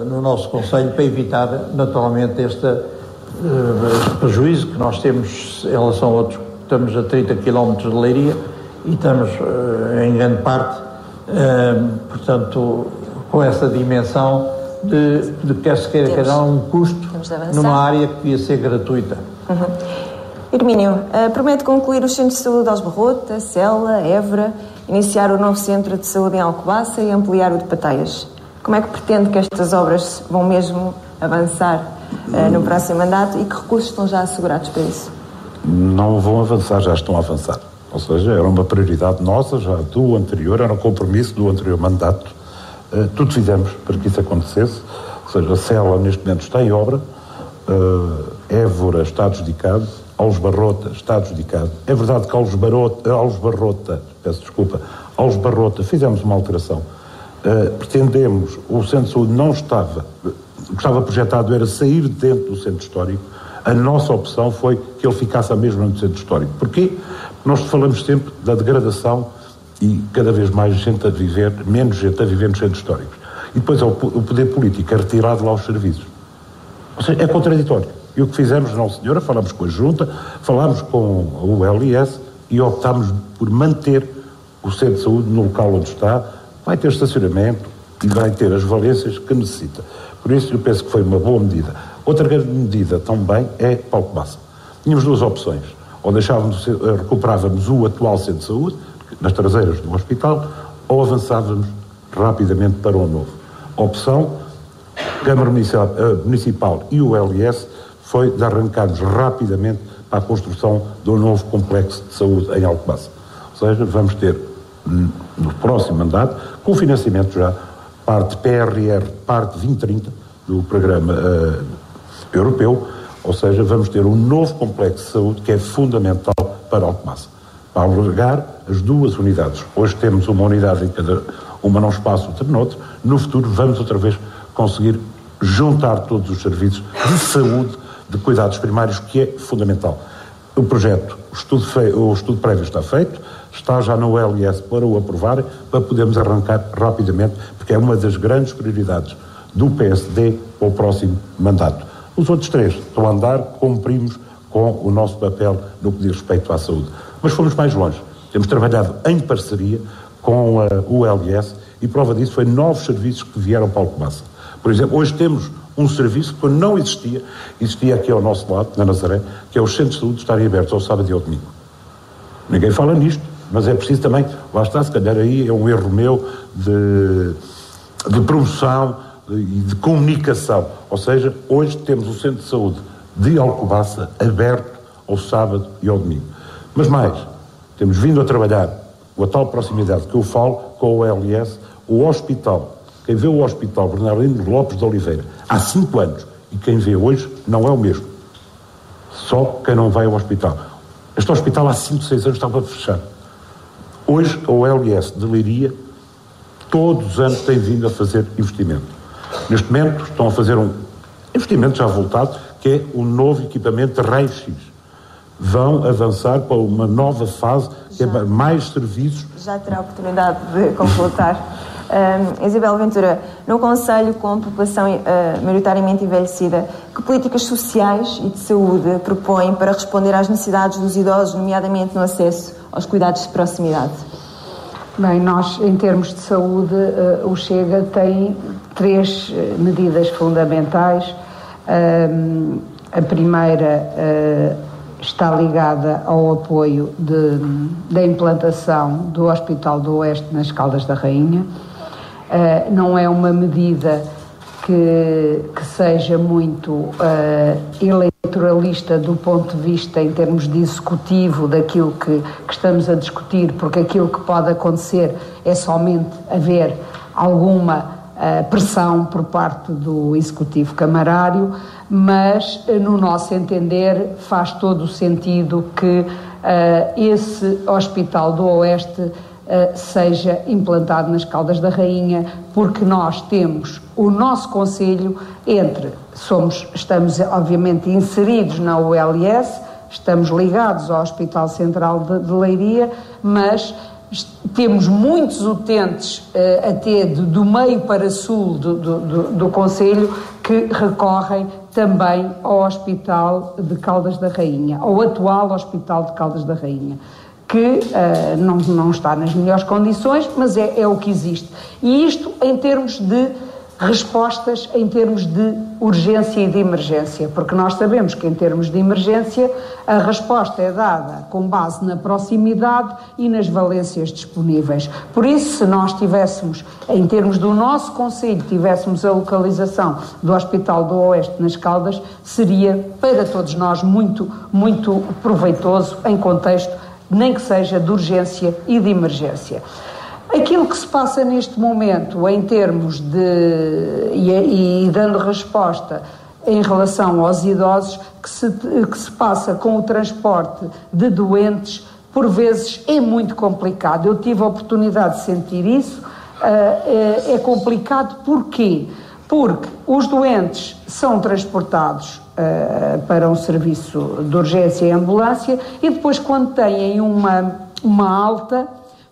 no nosso concelho, para evitar naturalmente prejuízo que nós temos em relação a outros. Estamos a 30 km de Leiria e estamos, em grande parte, portanto, com essa dimensão de quer se queira que haja um custo numa área que devia ser gratuita. Hermínio, promete concluir os centros de saúde de Aljubarrota, Cela, Évora, iniciar o novo centro de saúde em Alcobaça e ampliar o de Pateias. Como é que pretende que estas obras vão mesmo avançar no próximo mandato e que recursos estão já assegurados para isso? Não vão avançar, já estão a avançar. Ou seja, era uma prioridade nossa, já do anterior, era um compromisso do anterior mandato. Tudo fizemos para que isso acontecesse. Ou seja, a Cela neste momento está em obra, Évora está adjudicado, Aljubarrota está adjudicado. É verdade que Aljubarrota, fizemos uma alteração. Pretendemos, o centro de saúde não estava, o que estava projetado era sair dentro do centro histórico. A nossa opção foi que ele ficasse a mesma no centro histórico. Porquê? Nós falamos sempre da degradação e cada vez mais gente a viver, menos gente a viver nos centros históricos. E depois o poder político é retirado lá os serviços. Ou seja, é contraditório. E o que fizemos, não senhora, falámos com a Junta, falámos com o ULS e optámos por manter o centro de saúde no local onde está. Vai ter estacionamento e vai ter as valências que necessita. Por isso eu penso que foi uma boa medida. Outra grande medida também é para Alcobaça. Tínhamos duas opções. Ou recuperávamos o atual centro de saúde, nas traseiras do hospital, ou avançávamos rapidamente para um novo. A opção, Câmara Municipal e o LS, foi de arrancarmos rapidamente para a construção do novo complexo de saúde em Alcobaça. Ou seja, vamos ter no próximo mandato, com financiamento já, parte PRR, parte 2030 do programa europeu, ou seja, vamos ter um novo complexo de saúde que é fundamental para Alcobaça, para alargar as duas unidades. Hoje temos uma unidade em cada, uma num espaço, outra noutro. No futuro vamos outra vez conseguir juntar todos os serviços de saúde, de cuidados primários, que é fundamental. O projeto, o estudo prévio está feito, está já no LS para o aprovar, para podermos arrancar rapidamente, porque é uma das grandes prioridades do PSD para o próximo mandato. Os outros três estão a andar, cumprimos com o nosso papel no que diz respeito à saúde. Mas fomos mais longe. Temos trabalhado em parceria com o LS e prova disso foi novos serviços que vieram para Alcobaça. Por exemplo, hoje temos um serviço que não existia aqui ao nosso lado, na Nazaré, que é os centros de saúde estarem abertos ao sábado e ao domingo. Ninguém fala nisto, mas é preciso também, lá está, se calhar aí é um erro meu de promoção e de comunicação. Ou seja, hoje temos o centro de saúde de Alcobaça aberto ao sábado e ao domingo. Mas mais, temos vindo a trabalhar com a tal proximidade que eu falo com o LS, o hospital. Quem vê o hospital Bernardino Lopes de Oliveira há 5 anos e quem vê hoje não é o mesmo. Só quem não vai ao hospital. Este hospital há 5, 6 anos estava a fechar. Hoje o LS de Leiria todos os anos tem vindo a fazer investimento. Neste momento estão a fazer um investimento já voltado, que é um novo equipamento de raio-x. Vão avançar para uma nova fase, que é mais serviços. Já terá a oportunidade de completar. Isabel Ventura, no Conselho com a população maioritariamente envelhecida, que políticas sociais e de saúde propõem para responder às necessidades dos idosos, nomeadamente no acesso aos cuidados de proximidade? Bem, nós, em termos de saúde, o Chega tem 3 medidas fundamentais. A primeira está ligada ao apoio da implantação do Hospital do Oeste nas Caldas da Rainha. Não é uma medida que seja muito eleitoralista do ponto de vista em termos de executivo daquilo que estamos a discutir, porque aquilo que pode acontecer é somente haver alguma pressão por parte do executivo camarário, mas no nosso entender faz todo o sentido que esse Hospital do Oeste seja implantado nas Caldas da Rainha, porque nós temos o nosso concelho estamos obviamente inseridos na ULS, estamos ligados ao Hospital Central de Leiria, mas temos muitos utentes até do meio para sul do concelho que recorrem também ao Hospital de Caldas da Rainha, ao atual Hospital de Caldas da Rainha, que não está nas melhores condições, mas é o que existe. E isto em termos de respostas, em termos de urgência e de emergência, porque nós sabemos que em termos de emergência a resposta é dada com base na proximidade e nas valências disponíveis. Por isso, se nós tivéssemos, em termos do nosso concelho, tivéssemos a localização do Hospital do Oeste nas Caldas, seria para todos nós muito, muito proveitoso em contexto, nem que seja de urgência e de emergência. Aquilo que se passa neste momento em termos de, e dando resposta em relação aos idosos, que se passa com o transporte de doentes, por vezes é muito complicado. Eu tive a oportunidade de sentir isso. É complicado porquê? Porque os doentes são transportados para um serviço de urgência e ambulância e depois, quando têm uma alta,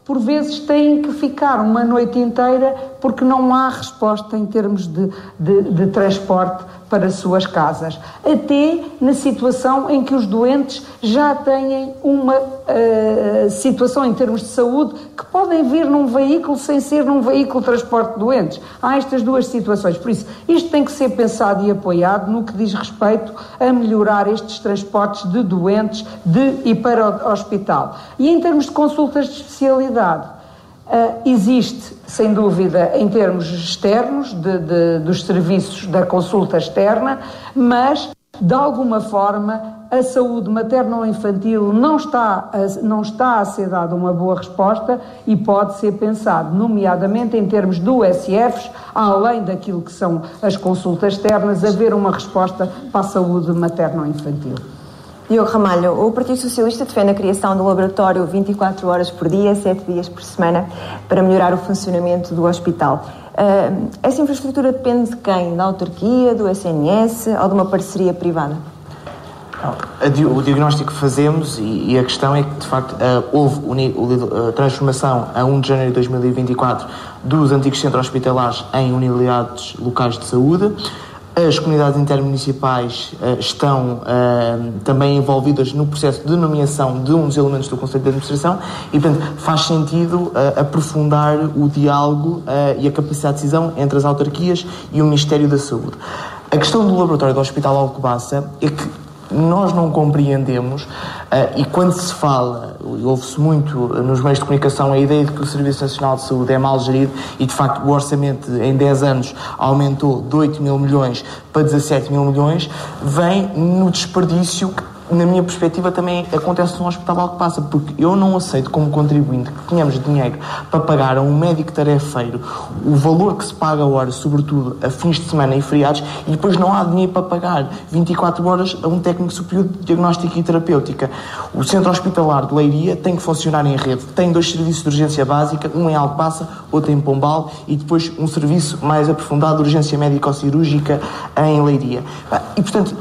por vezes têm que ficar uma noite inteira porque não há resposta em termos de transporte para as suas casas. Até na situação em que os doentes já têm uma situação em termos de saúde que podem vir num veículo sem ser num veículo de transporte de doentes. Há estas duas situações. Por isso, isto tem que ser pensado e apoiado no que diz respeito a melhorar estes transportes de doentes e para o hospital. E em termos de consultas de especialidade, existe, sem dúvida, em termos externos, dos serviços da consulta externa, mas, de alguma forma, a saúde materno-infantil não está a ser dada uma boa resposta e pode ser pensado, nomeadamente em termos do USFs, além daquilo que são as consultas externas, haver uma resposta para a saúde materno-infantil. Diogo Ramalho, o Partido Socialista defende a criação do laboratório 24 horas por dia, 7 dias por semana, para melhorar o funcionamento do hospital. Essa infraestrutura depende de quem? Da autarquia, do SNS ou de uma parceria privada? O diagnóstico que fazemos e a questão é que, de facto, houve a transformação a 1 de janeiro de 2024 dos antigos centros hospitalares em unidades locais de saúde. As comunidades intermunicipais estão também envolvidas no processo de nomeação de um dos elementos do Conselho de Administração e, portanto, faz sentido aprofundar o diálogo e a capacidade de decisão entre as autarquias e o Ministério da Saúde. A questão do laboratório do Hospital Alcobaça é que nós não compreendemos, e quando se fala, ouve-se muito nos meios de comunicação a ideia de que o Serviço Nacional de Saúde é mal gerido e, de facto, o orçamento em 10 anos aumentou de 8 mil milhões para 17 mil milhões, vem no desperdício que, na minha perspectiva, também acontece no Hospital Alcobaça, porque eu não aceito como contribuinte que tenhamos dinheiro para pagar a um médico tarefeiro o valor que se paga a hora, sobretudo a fins de semana e feriados, e depois não há dinheiro para pagar 24 horas a um técnico superior de diagnóstica e terapêutica. O Centro Hospitalar de Leiria tem que funcionar em rede, tem 2 serviços de urgência básica, um em Alcobaça, outro em Pombal, e depois um serviço mais aprofundado de urgência médico-cirúrgica em Leiria. E, portanto,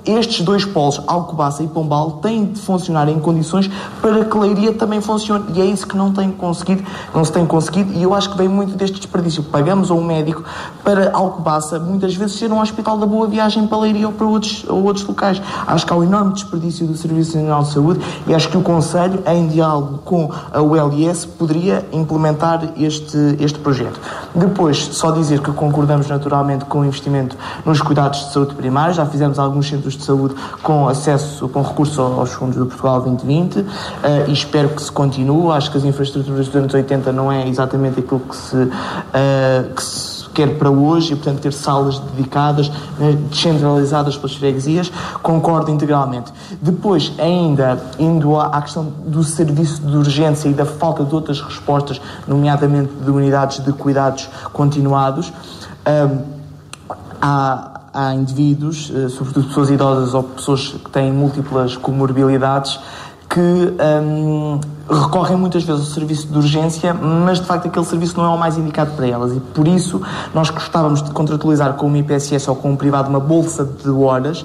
estes 2 polos, Alcobaça e Pombal, têm de funcionar em condições para que Leiria também funcione, e é isso que não se tem conseguido, e eu acho que vem muito deste desperdício. Pagamos a um médico para Alcobaça, muitas vezes ser um hospital da boa viagem para Leiria ou para outros locais. Acho que há um enorme desperdício do Serviço Nacional de Saúde e acho que o Conselho, em diálogo com a ULS, poderia implementar este projeto. Depois, só dizer que concordamos naturalmente com o investimento nos cuidados de saúde primários. Já fizemos alguns centros de saúde com recurso aos fundos do Portugal 2020 e espero que se continue. Acho que as infraestruturas dos anos 80 não é exatamente aquilo que se quer para hoje e, portanto, ter salas dedicadas, descentralizadas pelas freguesias, concordo integralmente. Depois, ainda, indo à questão do serviço de urgência e da falta de outras respostas, nomeadamente de unidades de cuidados continuados, há indivíduos, sobretudo pessoas idosas ou pessoas que têm múltiplas comorbilidades, que recorrem muitas vezes ao serviço de urgência, mas de facto aquele serviço não é o mais indicado para elas, e por isso nós gostávamos de contratualizar com uma IPSS ou com um privado uma bolsa de horas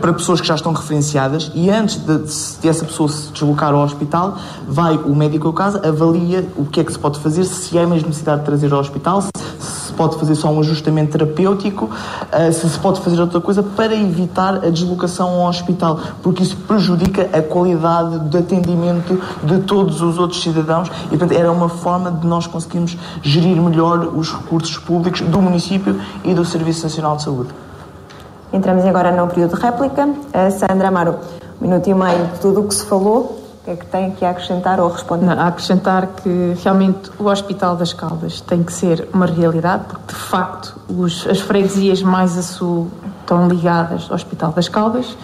para pessoas que já estão referenciadas, e antes de essa pessoa se deslocar ao hospital, vai o médico ao caso, avalia o que é que se pode fazer, se há mesmo necessidade de trazer ao hospital, se pode fazer só um ajustamento terapêutico, se pode fazer outra coisa para evitar a deslocação ao hospital, porque isso prejudica a qualidade de atendimento de todos os outros cidadãos e, portanto, era uma forma de nós conseguirmos gerir melhor os recursos públicos do município e do Serviço Nacional de Saúde. Entramos agora no período de réplica. Sandra Amaro, 1 minuto e meio de tudo o que se falou. O que é que tem aqui a acrescentar ou responder? Não, a acrescentar que realmente o Hospital das Caldas tem que ser uma realidade, porque de facto as freguesias mais a sul estão ligadas ao Hospital das Caldas.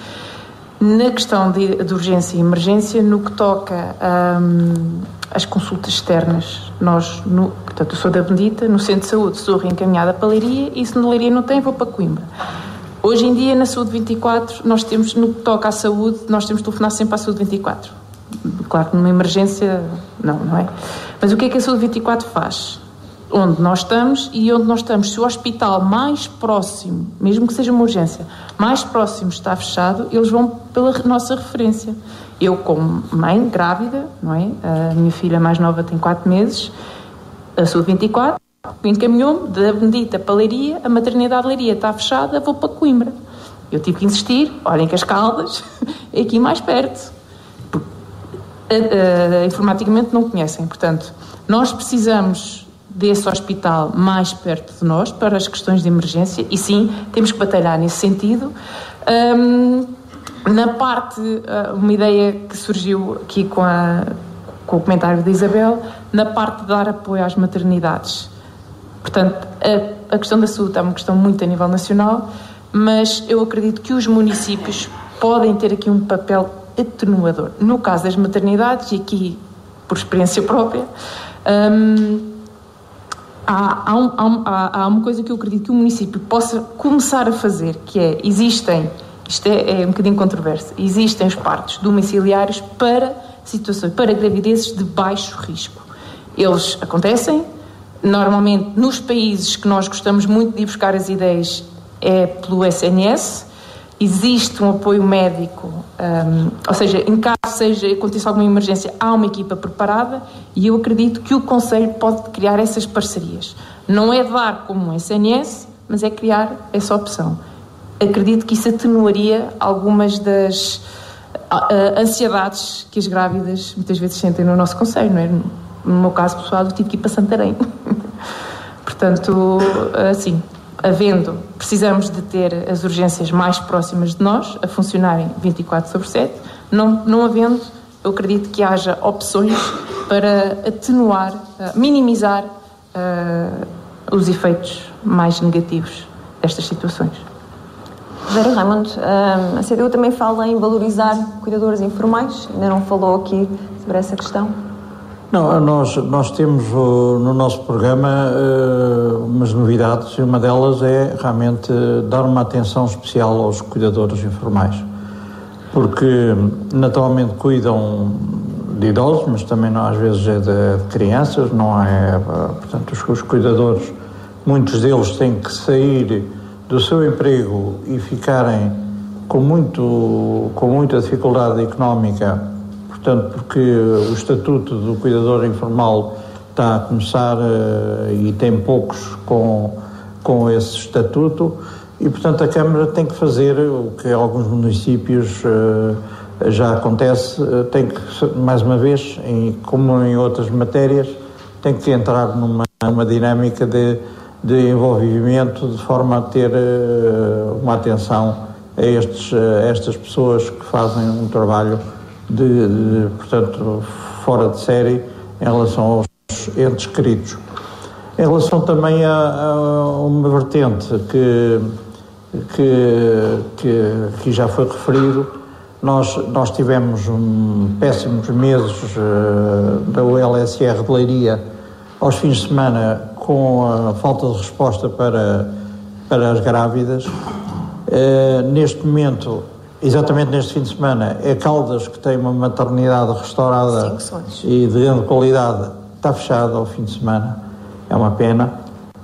Na questão de urgência e emergência, no que toca às consultas externas, portanto, eu sou da Bendita, no Centro de Saúde sou reencaminhada para Leiria, e se na Leiria não tem, vou para Coimbra. Hoje em dia, na Saúde 24, nós temos, no que toca à saúde, nós temos de telefonar sempre à Saúde 24. Claro que numa emergência, não é? Mas o que é que a Saúde 24 faz? Onde nós estamos, se o hospital mais próximo, mesmo que seja uma urgência, mais próximo está fechado, eles vão pela nossa referência. Eu, como mãe, grávida, não é? A minha filha mais nova tem 4 meses, a Saúde 24 encaminhou-me da Bendita para Leiria, a maternidade de Leiria está fechada, vou para Coimbra. Eu tive que insistir, olhem que as Caldas é aqui mais perto. Informaticamente não conhecem, portanto, nós precisamos desse hospital mais perto de nós para as questões de emergência, e sim, temos que batalhar nesse sentido. Na parte, uma ideia que surgiu aqui com o comentário da Isabel, na parte de dar apoio às maternidades. Portanto, a questão da saúde é uma questão muito a nível nacional, mas eu acredito que os municípios podem ter aqui um papel atenuador. No caso das maternidades, e aqui por experiência própria, há uma coisa que eu acredito que o município possa começar a fazer, que é, isto é um bocadinho controverso, existem os partos domiciliários para situações, para gravidezes de baixo risco. Eles acontecem, normalmente nos países que nós gostamos muito de ir buscar as ideias é pelo SNS, existe um apoio médico, ou seja, em caso aconteça alguma emergência, há uma equipa preparada, e eu acredito que o Conselho pode criar essas parcerias. Não é dar como um SNS, mas é criar essa opção. Acredito que isso atenuaria algumas das ansiedades que as grávidas muitas vezes sentem no nosso Conselho, não é? No meu caso pessoal, eu tive que ir para Santarém. Portanto, assim, precisamos de ter as urgências mais próximas de nós, a funcionarem 24/7, não havendo, eu acredito que haja opções para atenuar, minimizar os efeitos mais negativos destas situações. Vera Raimundo, a CDU também fala em valorizar cuidadores informais, ainda não falou aqui sobre essa questão? Não, nós temos no nosso programa umas novidades, e uma delas é realmente dar uma atenção especial aos cuidadores informais, porque naturalmente cuidam de idosos, mas também às vezes é de crianças, não é? Portanto, os cuidadores, muitos deles têm que sair do seu emprego e ficarem com muita dificuldade económica, portanto, porque o estatuto do cuidador informal está a começar e tem poucos com esse estatuto, e portanto a Câmara tem que fazer o que em alguns municípios já acontece, tem que, mais uma vez, como em outras matérias, tem que entrar numa dinâmica de envolvimento, de forma a ter uma atenção a estas pessoas que fazem um trabalho portanto, fora de série em relação aos entes queridos. Em relação também a uma vertente que já foi referido, nós tivemos péssimos meses da ULSR de Leiria aos fins de semana, com a falta de resposta para as grávidas. Neste momento exatamente neste fim de semana. É Caldas, que tem uma maternidade restaurada e de grande qualidade, está fechada ao fim de semana. É uma pena.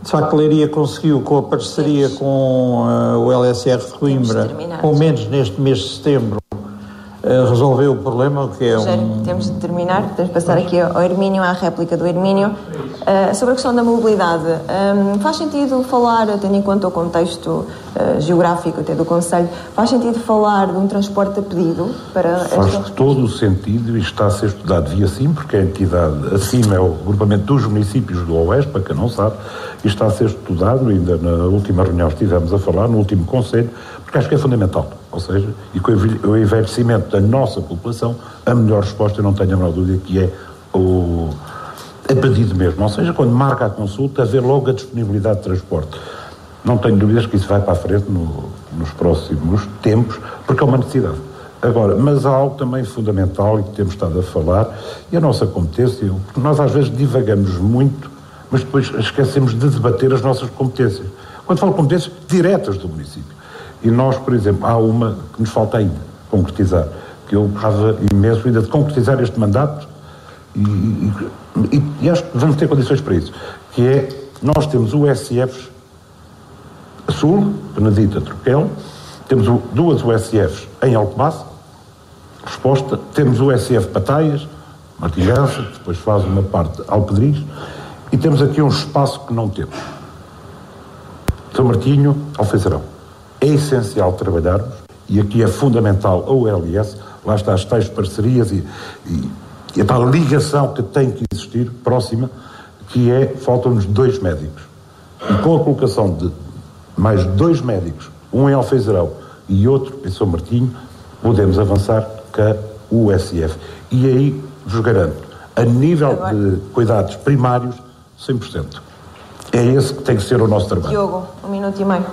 De facto, Leiria conseguiu, com a parceria com o LSR de Coimbra, pelo menos neste mês de setembro, resolveu o problema, o que é Temos de terminar, podemos passar aqui ao Hermínio, à réplica do Hermínio. Sobre a questão da mobilidade, faz sentido falar, tendo em conta o contexto geográfico até do Conselho, faz sentido falar de um transporte a pedido para Faz todo o sentido e está a ser estudado via SIM, porque a entidade acima é o agrupamento dos municípios do Oeste, para quem não sabe, e está a ser estudado, ainda na última reunião estivemos a falar, no último Conselho, porque acho que é fundamental, ou seja, e com o envelhecimento da nossa população, a melhor resposta, eu não tenho a menor dúvida, que é a pedido mesmo, ou seja, quando marca a consulta, haver logo a disponibilidade de transporte. Não tenho dúvidas que isso vai para a frente nos próximos tempos, porque é uma necessidade. Agora, mas há algo também fundamental e que temos estado a falar, e a nossa competência, porque nós às vezes divagamos muito, mas depois esquecemos de debater as nossas competências. Quando falo competências diretas do município. E nós, por exemplo, há uma que nos falta ainda concretizar, que eu gostava imenso ainda de concretizar este mandato, e acho que vamos ter condições para isso, que é, nós temos o USFs Sul, Benedita, Troquel, temos duas USFs em Alcobaça, resposta, temos o USF Pataias, Martilhança, que depois faz uma parte Alpedris, e temos aqui um espaço que não temos. São Martinho, Alfeizarão. É essencial trabalharmos, e aqui é fundamental a ULS, lá está as tais parcerias e a tal ligação que tem que existir, próxima, que é, faltam-nos 2 médicos. E com a colocação de mais 2 médicos, um em Alfeizarão e outro em São Martinho, podemos avançar com a USF. E aí, vos garanto, a nível de cuidados primários, 100%. É esse que tem que ser o nosso trabalho. Diogo, 1 minuto e meio.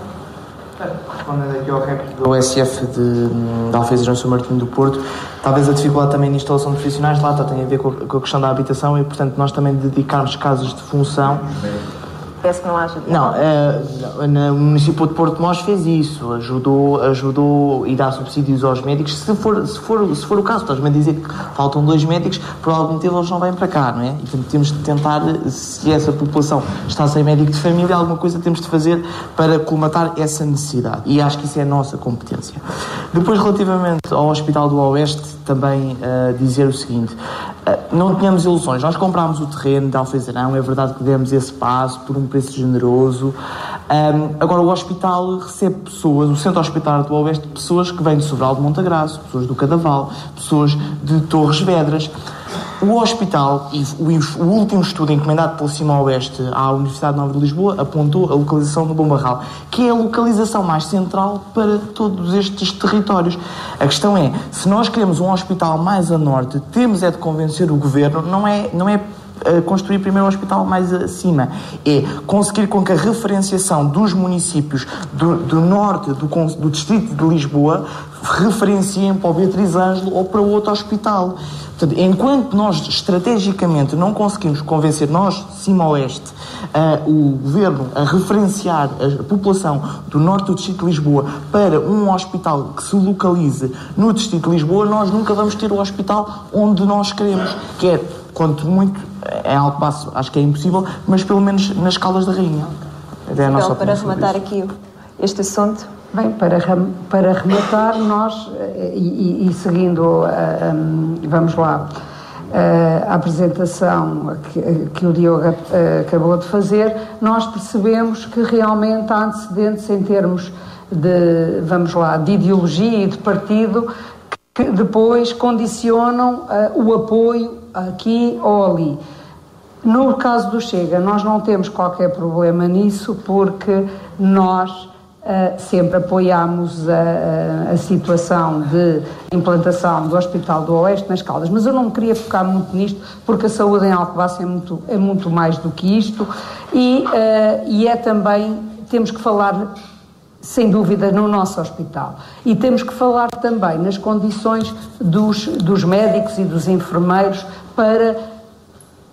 Respondendo aqui ao réplica do USF de Alfeizarão e São Martinho do Porto, talvez a dificuldade também na instalação de profissionais lá tem a ver com a questão da habitação e, portanto, nós também dedicarmos casos de função. Parece que não acha. Não, o município de Porto de Mós fez isso, ajudou e dá subsídios aos médicos, se for o caso, estás-me a dizer que faltam 2 médicos, por algum motivo eles não vêm para cá, não é? E portanto temos de tentar, se essa população está sem médico de família, alguma coisa temos de fazer para colmatar essa necessidade, e acho que isso é a nossa competência. Depois, relativamente ao Hospital do Oeste, também dizer o seguinte, não tínhamos ilusões, nós comprámos o terreno de Alfeizarão, é verdade que demos esse passo por um preço generoso. Agora o hospital recebe pessoas, o Centro Hospitalar do Oeste, pessoas que vêm de Sobral de Montagraço, pessoas do Cadaval, pessoas de Torres Vedras. O hospital, e o último estudo encomendado pelo Cima Oeste à Universidade Nova de Lisboa, apontou a localização do Bom Barral, que é a localização mais central para todos estes territórios. A questão é, se nós queremos um hospital mais a norte, temos é de convencer o Governo, não é construir primeiro o hospital mais acima, é conseguir com que a referenciação dos municípios do norte do distrito de Lisboa referenciem para o Beatriz Ângelo ou para outro hospital. Portanto, enquanto nós estrategicamente não conseguimos convencer nós, Cima-Oeste, o Governo a referenciar a população do norte do distrito de Lisboa para um hospital que se localize no distrito de Lisboa, nós nunca vamos ter o hospital onde nós queremos, que é, quanto muito, em Alcobaça acho que é impossível, mas pelo menos nas Caldas da Rainha. É a nossa para rematar aqui este assunto. Bem, para rematar, nós, e seguindo, vamos lá, a apresentação que o Diogo acabou de fazer, nós percebemos que realmente há antecedentes em termos de ideologia e de partido que depois condicionam o apoio aqui ou ali. No caso do Chega, nós não temos qualquer problema nisso, porque nós sempre apoiámos a situação de implantação do Hospital do Oeste nas Caldas, mas eu não me queria focar muito nisto, porque a saúde em Alcobaça é muito mais do que isto, e é também, temos que falar sem dúvida no nosso hospital, e temos que falar também nas condições dos médicos e dos enfermeiros para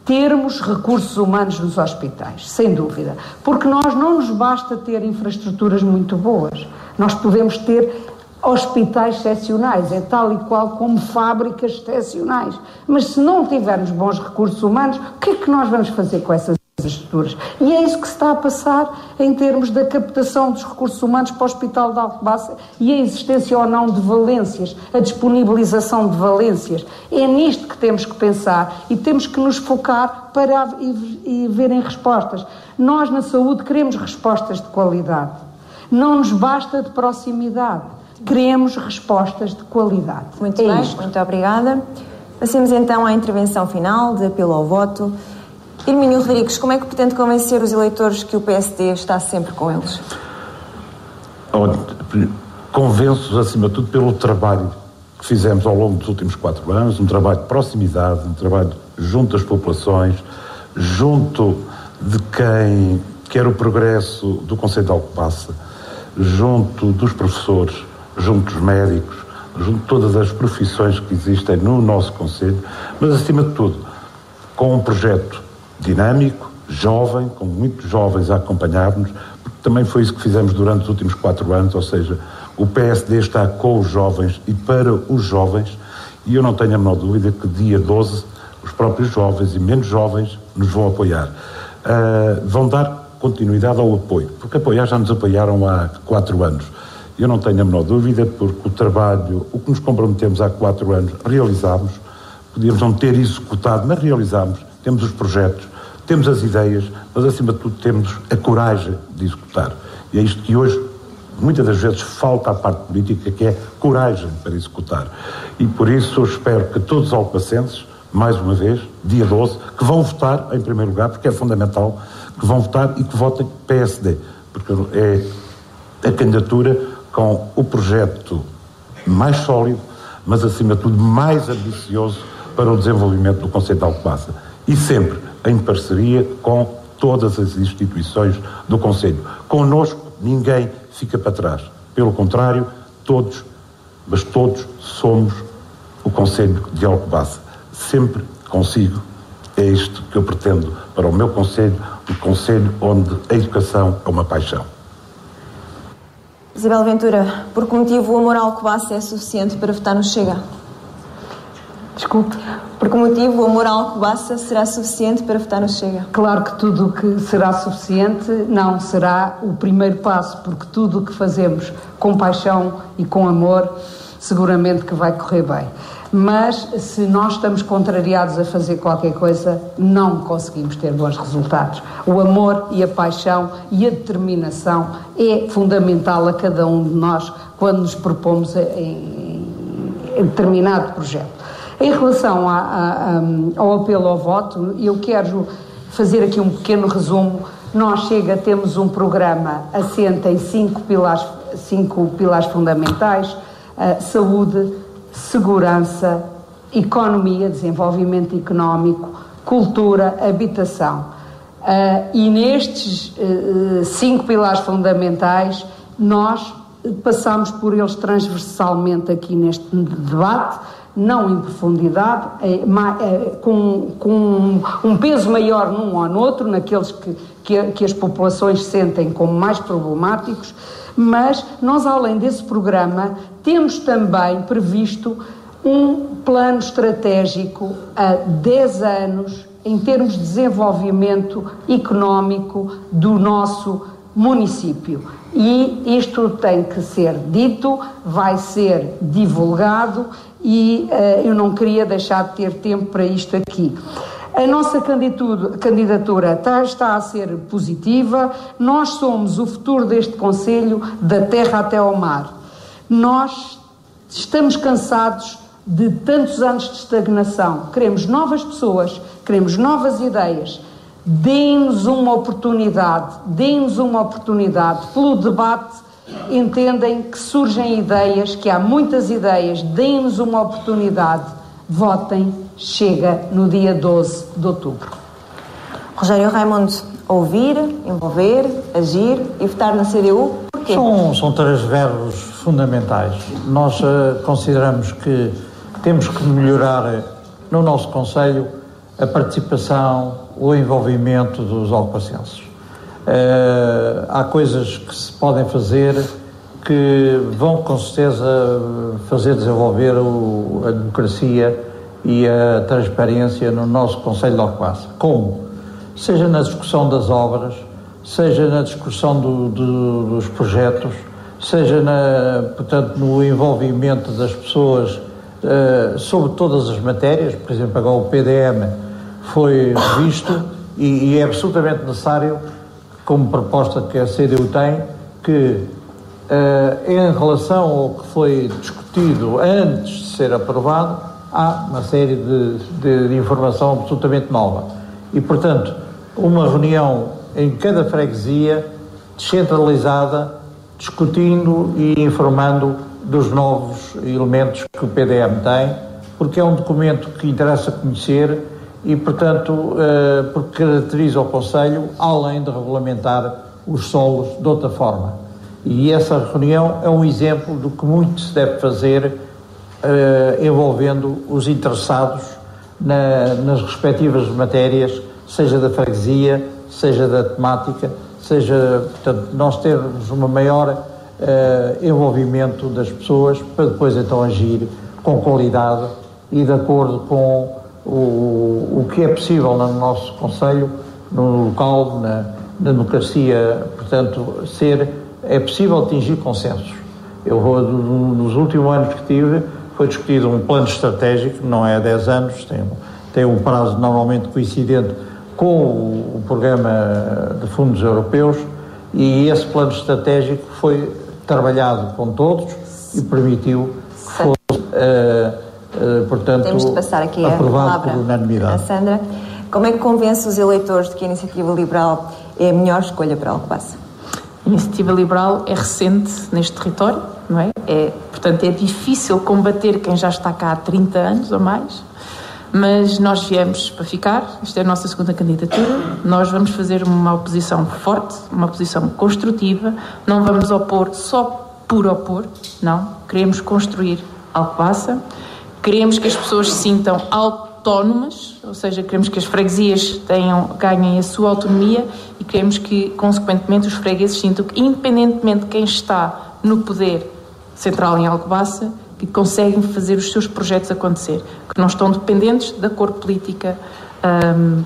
termos recursos humanos nos hospitais, sem dúvida, porque nós não nos basta ter infraestruturas muito boas, nós podemos ter hospitais excepcionais, é tal e qual como fábricas excepcionais. Mas se não tivermos bons recursos humanos, o que é que nós vamos fazer com essas estruturas? E é isso que se está a passar em termos da captação dos recursos humanos para o Hospital de Alcobaça e a existência ou não de valências, a disponibilização de valências. É nisto que temos que pensar e temos que nos focar para e verem respostas. Nós, na saúde, queremos respostas de qualidade. Não nos basta de proximidade. Queremos respostas de qualidade. Muito bem, muito obrigada. Passemos então à intervenção final, de apelo ao voto. Hermínio Rodrigues, como é que pretende convencer os eleitores que o PSD está sempre com eles? Convenço-os, acima de tudo, pelo trabalho que fizemos ao longo dos últimos 4 anos, um trabalho de proximidade, um trabalho junto às populações, junto de quem quer o progresso do Concelho de Alcobaça, junto dos professores, junto dos médicos, junto de todas as profissões que existem no nosso Concelho, mas acima de tudo com um projeto dinâmico, jovem, com muitos jovens a acompanhar-nos, porque também foi isso que fizemos durante os últimos 4 anos, ou seja, o PSD está com os jovens e para os jovens, e eu não tenho a menor dúvida que dia 12 os próprios jovens e menos jovens nos vão apoiar. Vão dar continuidade ao apoio, porque apoiar já nos apoiaram há 4 anos. Eu não tenho a menor dúvida, porque o trabalho, o que nos comprometemos há 4 anos, realizámos, podíamos não ter executado, mas realizámos, temos os projetos, temos as ideias, mas acima de tudo temos a coragem de executar. E é isto que hoje, muitas das vezes, falta à parte política, que é coragem para executar. E por isso eu espero que todos os alcobacenses, mais uma vez, dia 12, que vão votar em primeiro lugar, porque é fundamental que vão votar e que votem PSD, porque é a candidatura com o projeto mais sólido, mas acima de tudo mais ambicioso para o desenvolvimento do Concelho de Alcobaça. E sempre em parceria com todas as instituições do Concelho. Connosco ninguém fica para trás. Pelo contrário, todos, mas todos somos o Concelho de Alcobaça. Sempre consigo. É isto que eu pretendo para o meu Concelho, um Concelho onde a educação é uma paixão. Isabel Ventura, por que motivo o amor ao Alcobaça é suficiente para votar no Chega? Desculpe. Por que motivo o amor ao Alcobaça será suficiente para votar no Chega? Claro que tudo o que será suficiente não será o primeiro passo, porque tudo o que fazemos com paixão e com amor seguramente que vai correr bem. Mas se nós estamos contrariados a fazer qualquer coisa, não conseguimos ter bons resultados. O amor e a paixão e a determinação é fundamental a cada um de nós quando nos propomos em determinado projeto. Em relação ao apelo ao voto, eu quero fazer aqui um pequeno resumo. Nós, Chega, temos um programa assente em 5 pilares fundamentais: saúde, segurança, economia, desenvolvimento económico, cultura, habitação. E nestes 5 pilares fundamentais, nós passamos por eles transversalmente aqui neste debate, não em profundidade, com um peso maior num ou noutro, naqueles que as populações sentem como mais problemáticos, mas nós, além desse programa, temos também previsto um plano estratégico a 10 anos em termos de desenvolvimento económico do nosso município. E isto tem que ser dito, vai ser divulgado e eu não queria deixar de ter tempo para isto aqui. A nossa candidatura está a ser positiva. Nós somos o futuro deste Concelho, da terra até ao mar. Nós estamos cansados de tantos anos de estagnação. Queremos novas pessoas, queremos novas ideias. Deem-nos uma oportunidade, pelo debate, entendem que surgem ideias, que há muitas ideias, deem-nos uma oportunidade, votem Chega no dia 12 de outubro. Rogério Raimundo, ouvir, envolver, agir e votar na CDU, porquê? São 3 verbos fundamentais. Nós consideramos que temos que melhorar no nosso Concelho a participação, o envolvimento dos alcobacenses. Há coisas que se podem fazer que vão com certeza fazer desenvolver a democracia e a transparência no nosso Concelho de Alcobaça. Como? Seja na discussão das obras, seja na discussão dos projetos, seja portanto, no envolvimento das pessoas sobre todas as matérias. Por exemplo, agora o PDM foi revisto e é absolutamente necessário, como proposta que a CDU tem, que em relação ao que foi discutido antes de ser aprovado, há uma série de informação absolutamente nova. E, portanto, uma reunião em cada freguesia, descentralizada, discutindo e informando dos novos elementos que o PDM tem, porque é um documento que interessa conhecer e, portanto, porque caracteriza o Concelho, além de regulamentar os solos de outra forma. E essa reunião é um exemplo do que muito se deve fazer envolvendo os interessados nas respectivas matérias, seja da freguesia, seja da temática, seja, portanto, nós termos uma maior envolvimento das pessoas para depois então agir com qualidade e de acordo com o que é possível no nosso Concelho, no local, na democracia, portanto, é possível atingir consensos. Nos últimos anos que tive, foi discutido um plano estratégico, não é há 10 anos, tem um prazo normalmente coincidente com o programa de fundos europeus, e esse plano estratégico foi trabalhado com todos e permitiu que fosse, portanto, temos de passar aqui aprovado por unanimidade. Sandra, como é que convence os eleitores de que a Iniciativa Liberal é a melhor escolha para Alcobaça? A Iniciativa Liberal é recente neste território, não é? Portanto, é difícil combater quem já está cá há 30 anos ou mais, mas nós viemos para ficar. Esta é a nossa segunda candidatura. Nós vamos fazer uma oposição forte, uma oposição construtiva. Não vamos opor só por opor, não. Queremos construir Alcobaça. Queremos que as pessoas se sintam autónomas, ou seja, queremos que as freguesias ganhem a sua autonomia e queremos que, consequentemente, os fregueses sintam que, independentemente de quem está no poder central em Alcobaça, que conseguem fazer os seus projetos acontecer, que não estão dependentes da cor política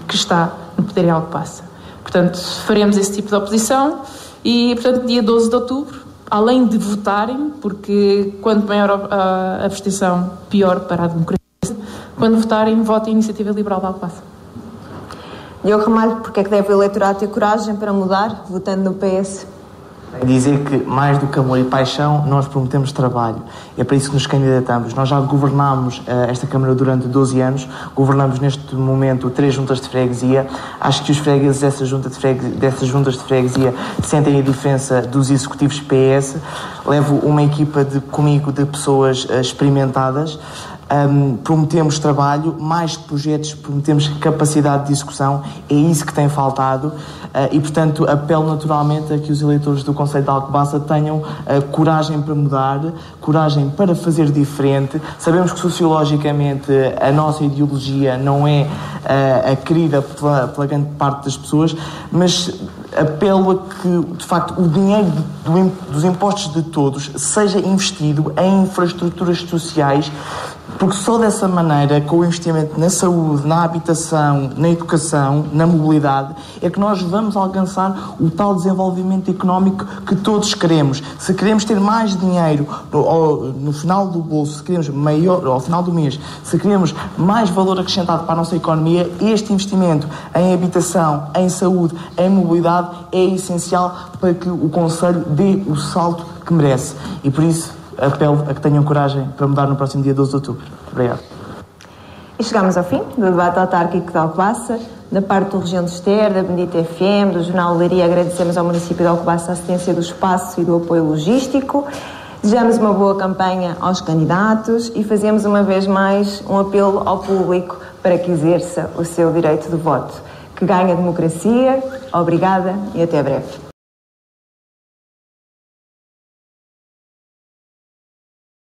que está no poder em Alcobaça. Portanto, faremos esse tipo de oposição e, portanto, dia 12 de outubro, além de votarem, porque quanto maior a abstenção, pior para a democracia, quando votarem, votem a Iniciativa Liberal de Alcobaça. Diogo Ramalho, porque é que deve o eleitorado ter coragem para mudar, votando no PS? Dizer que, mais do que amor e paixão, nós prometemos trabalho. É para isso que nos candidatamos. Nós já governámos esta Câmara durante 12 anos, governamos neste momento 3 juntas de freguesia. Acho que os fregueses dessas juntas de freguesia sentem a diferença dos executivos PS. Levo uma equipa comigo de pessoas experimentadas. Prometemos trabalho, mais projetos, prometemos capacidade de execução, é isso que tem faltado e, portanto, apelo naturalmente a que os eleitores do Concelho de Alcobaça tenham coragem para mudar, coragem para fazer diferente. Sabemos que sociologicamente a nossa ideologia não é a querida pela grande parte das pessoas, mas apelo a que, de facto, o dinheiro dos impostos de todos seja investido em infraestruturas sociais, porque só dessa maneira, com o investimento na saúde, na habitação, na educação, na mobilidade, é que nós vamos alcançar o tal desenvolvimento económico que todos queremos. Se queremos ter mais dinheiro no final do bolso, se queremos ao final do mês, se queremos mais valor acrescentado para a nossa economia, este investimento em habitação, em saúde, em mobilidade é essencial para que o Concelho dê o salto que merece. E por isso, apelo a que tenham coragem para mudar no próximo dia 12 de outubro. Obrigado. E chegamos ao fim do debate autárquico de Alcobaça. Da parte do Região de Ester, da Bendita FM, do Jornal Leiria, agradecemos ao município de Alcobaça a assistência do espaço e do apoio logístico. Desejamos uma boa campanha aos candidatos e fazemos uma vez mais um apelo ao público para que exerça o seu direito de voto. Que ganhe a democracia. Obrigada e até breve.